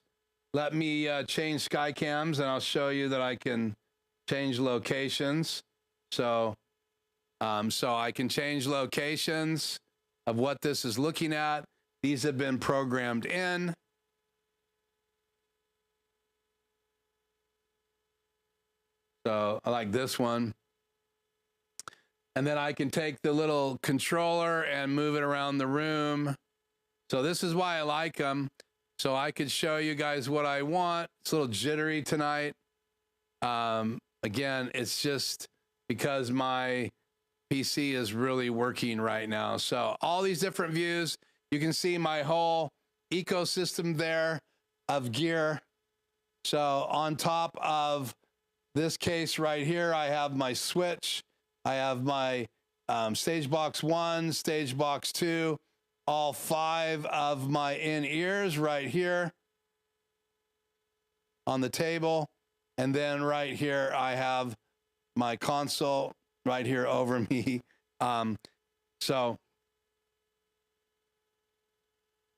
Speaker 1: Let me change Skycams, and I'll show you that I can change locations. So I can change locations of what this is looking at. These have been programmed in. So I like this one. And then I can take the little controller and move it around the room. So this is why I like them. So I could show you guys what I want. It's a little jittery tonight. Again, it's just because my PC is really working right now. So all these different views, you can see my whole ecosystem there of gear. So on top of this case right here, I have my switch. I have my Stage Box 1, Stage Box 2, all 5 of my in-ears right here on the table. And then right here, I have my console right here over me. So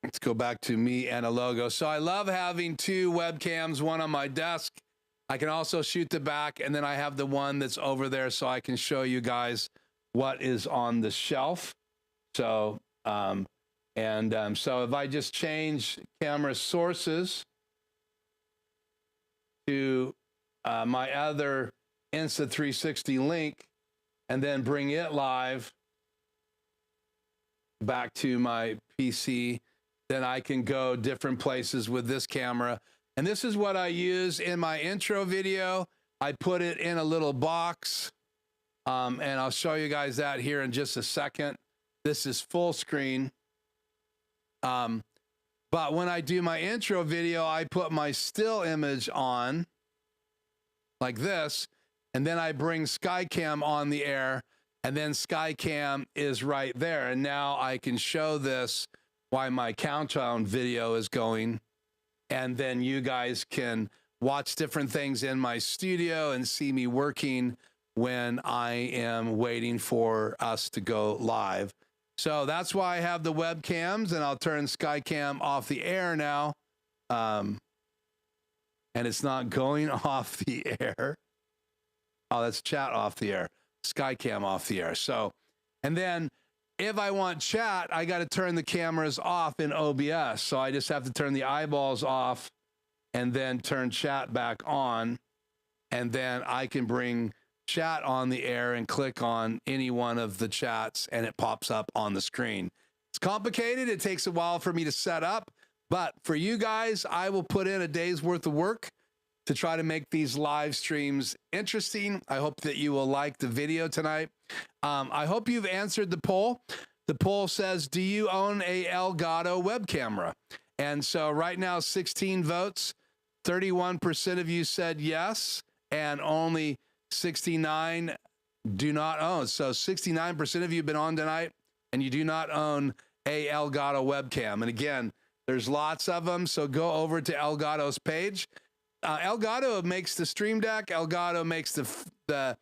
Speaker 1: let's go back to me and a logo. So I love having 2 webcams, one on my desk. I can also shoot the back, and then I have the one that's over there so I can show you guys what is on the shelf. So, so if I just change camera sources to my other Insta360 link and then bring it live back to my PC, then I can go different places with this camera. And this is what I use in my intro video. I put it in a little box, and I'll show you guys that here in just a second. This is full screen. But when I do my intro video, I put my still image on like this, and then I bring Skycam on the air, and then Skycam is right there. And now I can show this while my countdown video is going. And then you guys can watch different things in my studio and see me working when I am waiting for us to go live. So that's why I have the webcams, and I'll turn Skycam off the air now. And it's not going off the air. Oh, that's chat off the air. Skycam off the air. So, and then if I want chat, I got to turn the cameras off in OBS. So I just have to turn the eyeballs off and then turn chat back on. And then I can bring chat on the air and click on any one of the chats, and it pops up on the screen. It's complicated. It takes a while for me to set up. But for you guys, I will put in a day's worth of work to try to make these live streams interesting. I hope that you will like the video tonight. I hope you've answered the poll. The poll says, do you own a Elgato web camera? And so right now, 16 votes, 31% of you said yes, and only 69 do not own. So 69% of you have been on tonight, and you do not own a Elgato webcam. And again, there's lots of them, so go over to Elgato's page. Elgato makes the Stream Deck. Elgato makes the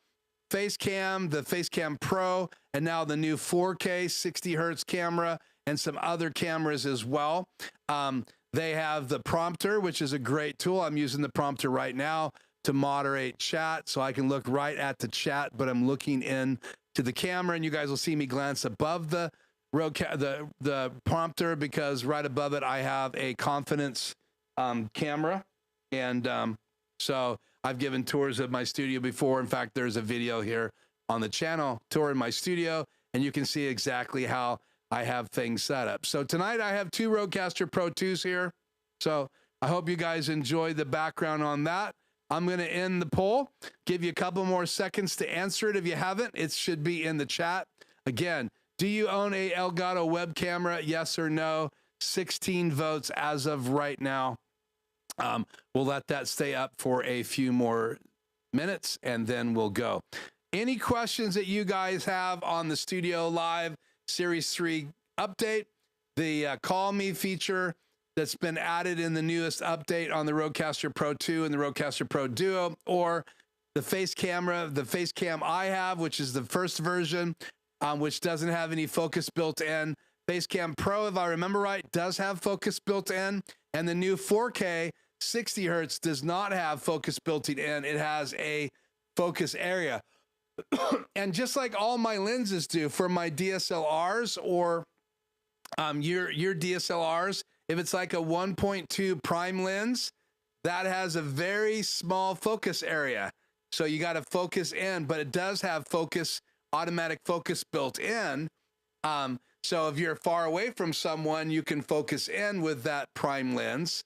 Speaker 1: Facecam, the Facecam Pro, and now the new 4K 60 hertz camera and some other cameras as well. They have the prompter, which is a great tool. I'm using the prompter right now to moderate chat, so I can look right at the chat, but I'm looking in to the camera, and you guys will see me glance above the prompter, because right above it I have a confidence camera. And so I've given tours of my studio before. In fact, there's a video here on the channel touring my studio. and you can see exactly how I have things set up. So tonight I have two Rodecaster Pro IIs here. So I hope you guys enjoyed the background on that. I'm going to end the poll, give you a couple more seconds to answer it. If you haven't, it should be in the chat. Again, do you own a Elgato web camera? Yes or no? 16 votes as of right now. We'll let that stay up for a few more minutes and then we'll go. Any questions that you guys have on the StudioLive Series 3 update, the CallMe feature that's been added in the newest update on the Rodecaster Pro II and the Rodecaster Pro Duo, or the Facecam I have, which is the first version, which doesn't have any focus built in. Facecam Pro, if I remember right, does have focus built in, and the new 4K 60 hertz does not have focus built in. It has a focus area. And just like all my lenses do for my DSLRs or your DSLRs, if it's like a 1.2 prime lens, that has a very small focus area. So you got to focus in, but it does have automatic focus built in. So if you're far away from someone, you can focus in with that prime lens,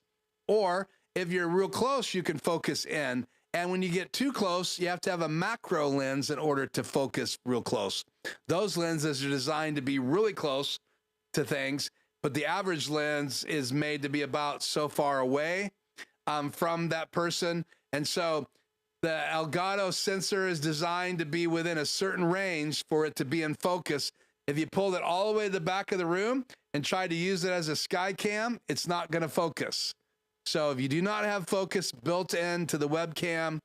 Speaker 1: or if you're real close, you can focus in. And when you get too close, you have to have a macro lens in order to focus real close. Those lenses are designed to be really close to things, but the average lens is made to be about so far away from that person. And so the Elgato sensor is designed to be within a certain range for it to be in focus. If you pulled it all the way to the back of the room and tried to use it as a sky cam, it's not going to focus. So if you do not have focus built into the webcam,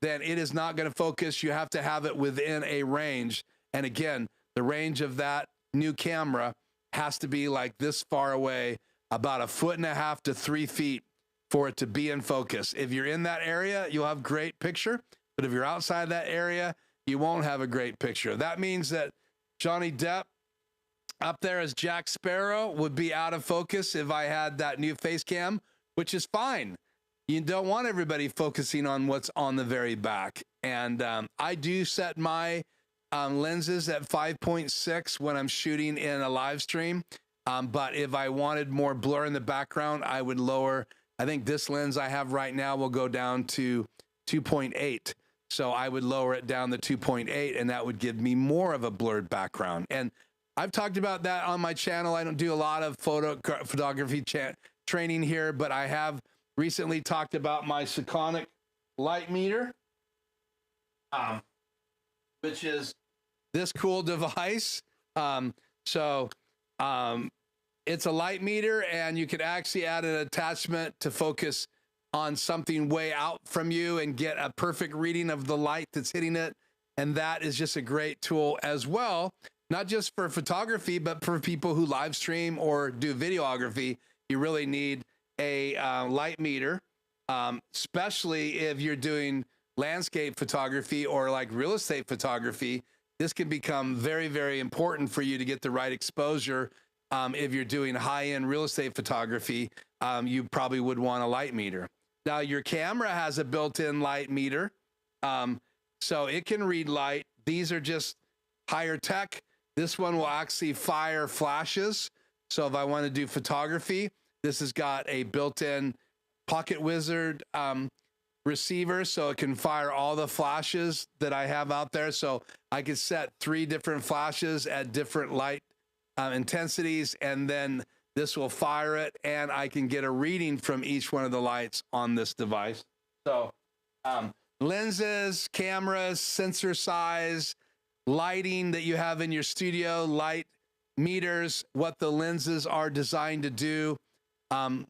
Speaker 1: then it is not going to focus. You have to have it within a range. And again, the range of that new camera has to be like this far away, about 1.5 to 3 feet for it to be in focus. If you're in that area, you'll have great picture. But if you're outside that area, you won't have a great picture. That means that Johnny Depp up there as Jack Sparrow would be out of focus if I had that new Facecam, which is fine. You don't want everybody focusing on what's on the very back. And I do set my lenses at 5.6 when I'm shooting in a live stream. But if I wanted more blur in the background, I would lower. I think this lens I have right now will go down to 2.8. So I would lower it down to 2.8, and that would give me more of a blurred background. And I've talked about that on my channel. I don't do a lot of photography training here, but I have recently talked about my Sekonic light meter, which is this cool device. It's a light meter, and you can actually add an attachment to focus on something way out from you and get a perfect reading of the light that's hitting it. And that is just a great tool as well, not just for photography, but for people who live stream or do videography. You really need a light meter, especially if you're doing landscape photography or like real estate photography. This can become very, very important for you to get the right exposure. If you're doing high-end real estate photography, you probably would want a light meter. Now, your camera has a built-in light meter, so it can read light. These are just higher tech. This one will actually fire flashes. So if I want to do photography, this has got a built-in Pocket Wizard receiver, so it can fire all the flashes that I have out there. So I could set 3 different flashes at different light intensities, and then this will fire it, and I can get a reading from each one of the lights on this device. So lenses, cameras, sensor size, lighting that you have in your studio, light meters, what the lenses are designed to do,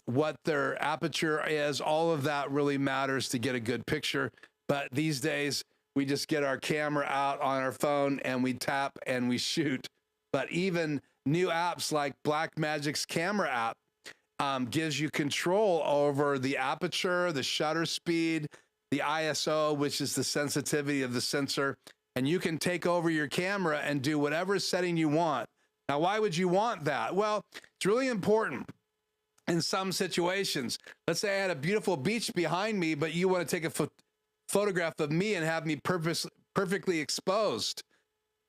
Speaker 1: what their aperture is, all of that really matters to get a good picture. But these days, we just get our camera out on our phone and we tap and we shoot. But even new apps like Blackmagic's camera app gives you control over the aperture, the shutter speed, the ISO, which is the sensitivity of the sensor. And you can take over your camera and do whatever setting you want. Now, why would you want that? Well, it's really important in some situations. Let's say I had a beautiful beach behind me, but you want to take a photograph of me and have me perfectly exposed.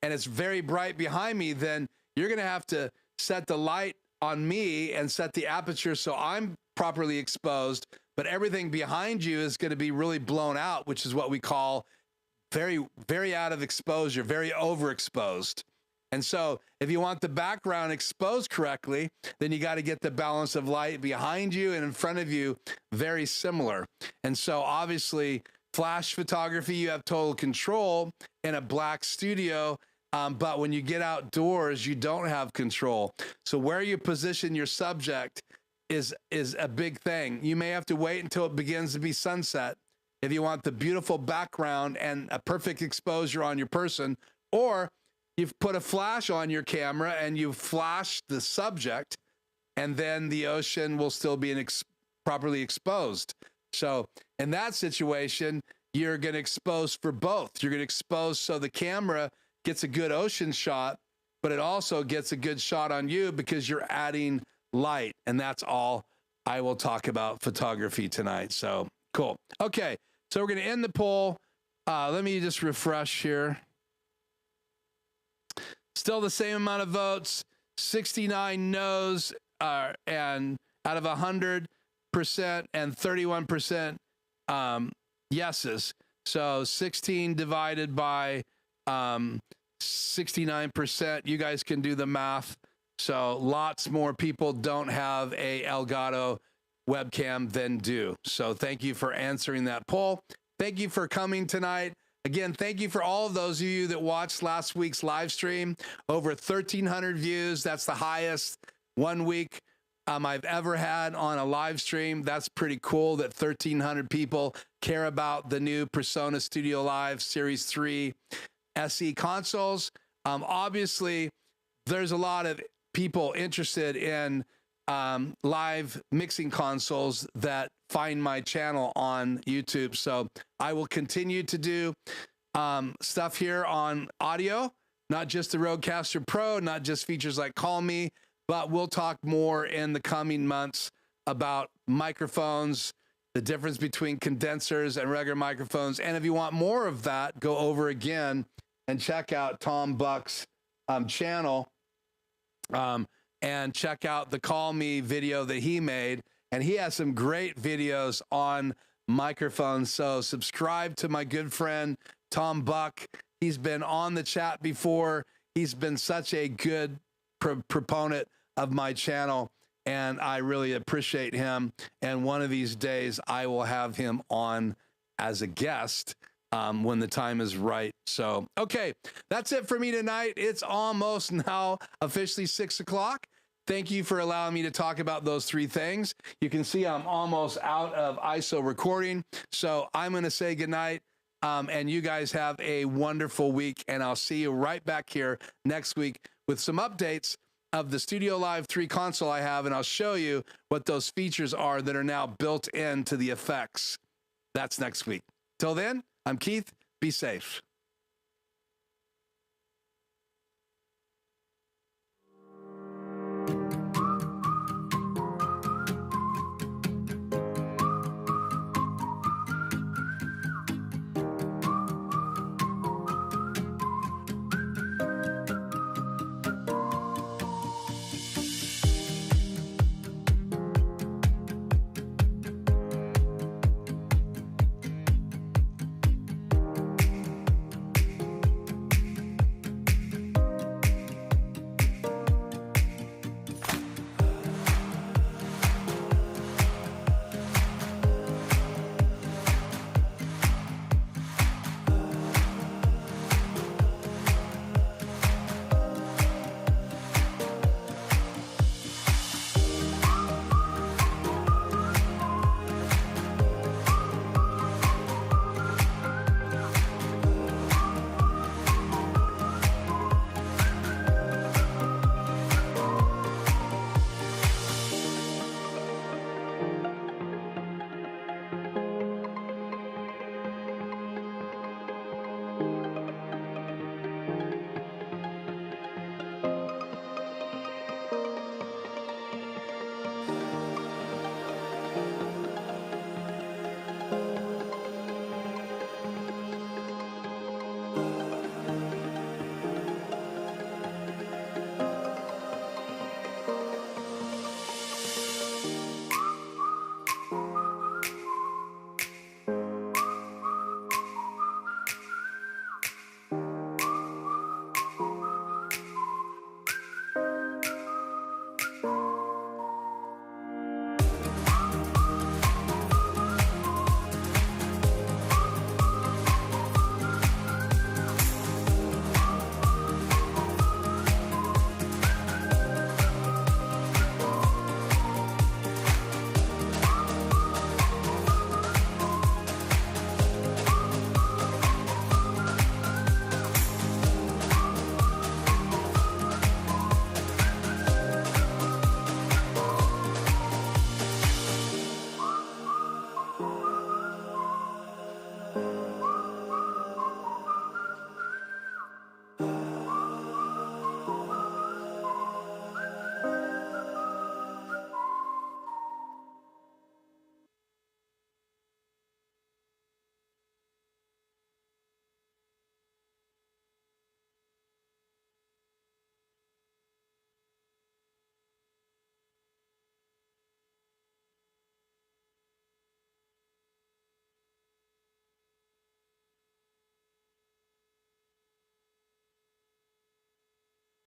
Speaker 1: and it's very bright behind me, then you're going to have to set the light on me and set the aperture so I'm properly exposed, but everything behind you is going to be really blown out, which is what we call very, very out of exposure, very overexposed. And so if you want the background exposed correctly, then you got to get the balance of light behind you and in front of you very similar. And so obviously flash photography, you have total control in a black studio. But when you get outdoors, you don't have control. So where you position your subject is a big thing. You may have to wait until it begins to be sunset if you want the beautiful background and a perfect exposure on your person, or you've put a flash on your camera and you flash the subject, and then the ocean will still be properly exposed. So in that situation, you're going to expose for both. You're going to expose so the camera gets a good ocean shot, but it also gets a good shot on you because you're adding light. And that's all I will talk about photography tonight. So cool. Okay. So we're going to end the poll. Let me just refresh here. Still the same amount of votes, 69 no's, and out of 100% and 31% yeses. So 16 divided by 69%. You guys can do the math. So lots more people don't have a Elgato webcam than do. So thank you for answering that poll. Thank you for coming tonight. Again, thank you for all of those of you that watched last week's live stream. Over 1,300 views. That's the highest 1 week I've ever had on a live stream. That's pretty cool that 1,300 people care about the new Presonus StudioLive Series 3 SE consoles. Obviously, there's a lot of people interested in live mixing consoles that find my channel on YouTube. So I will continue to do stuff here on audio, not just the Rodecaster Pro, not just features like CallMe, but we'll talk more in the coming months about microphones, the difference between condensers and regular microphones. And if you want more of that, go over again and check out Tom Buck's channel and check out the CallMe video that he made. And he has some great videos on microphones. So subscribe to my good friend, Tom Buck. He's been on the chat before. He's been such a good proponent of my channel, and I really appreciate him. And one of these days I will have him on as a guest when the time is right. So, okay, that's it for me tonight. It's almost now officially 6 o'clock. Thank you for allowing me to talk about those three things. You can see I'm almost out of ISO recording. So I'm going to say goodnight, and you guys have a wonderful week, and I'll see you right back here next week with some updates of the StudioLive 3 console I have, and I'll show you what those features are that are now built into the effects. That's next week. Till then, I'm Keith. Be safe.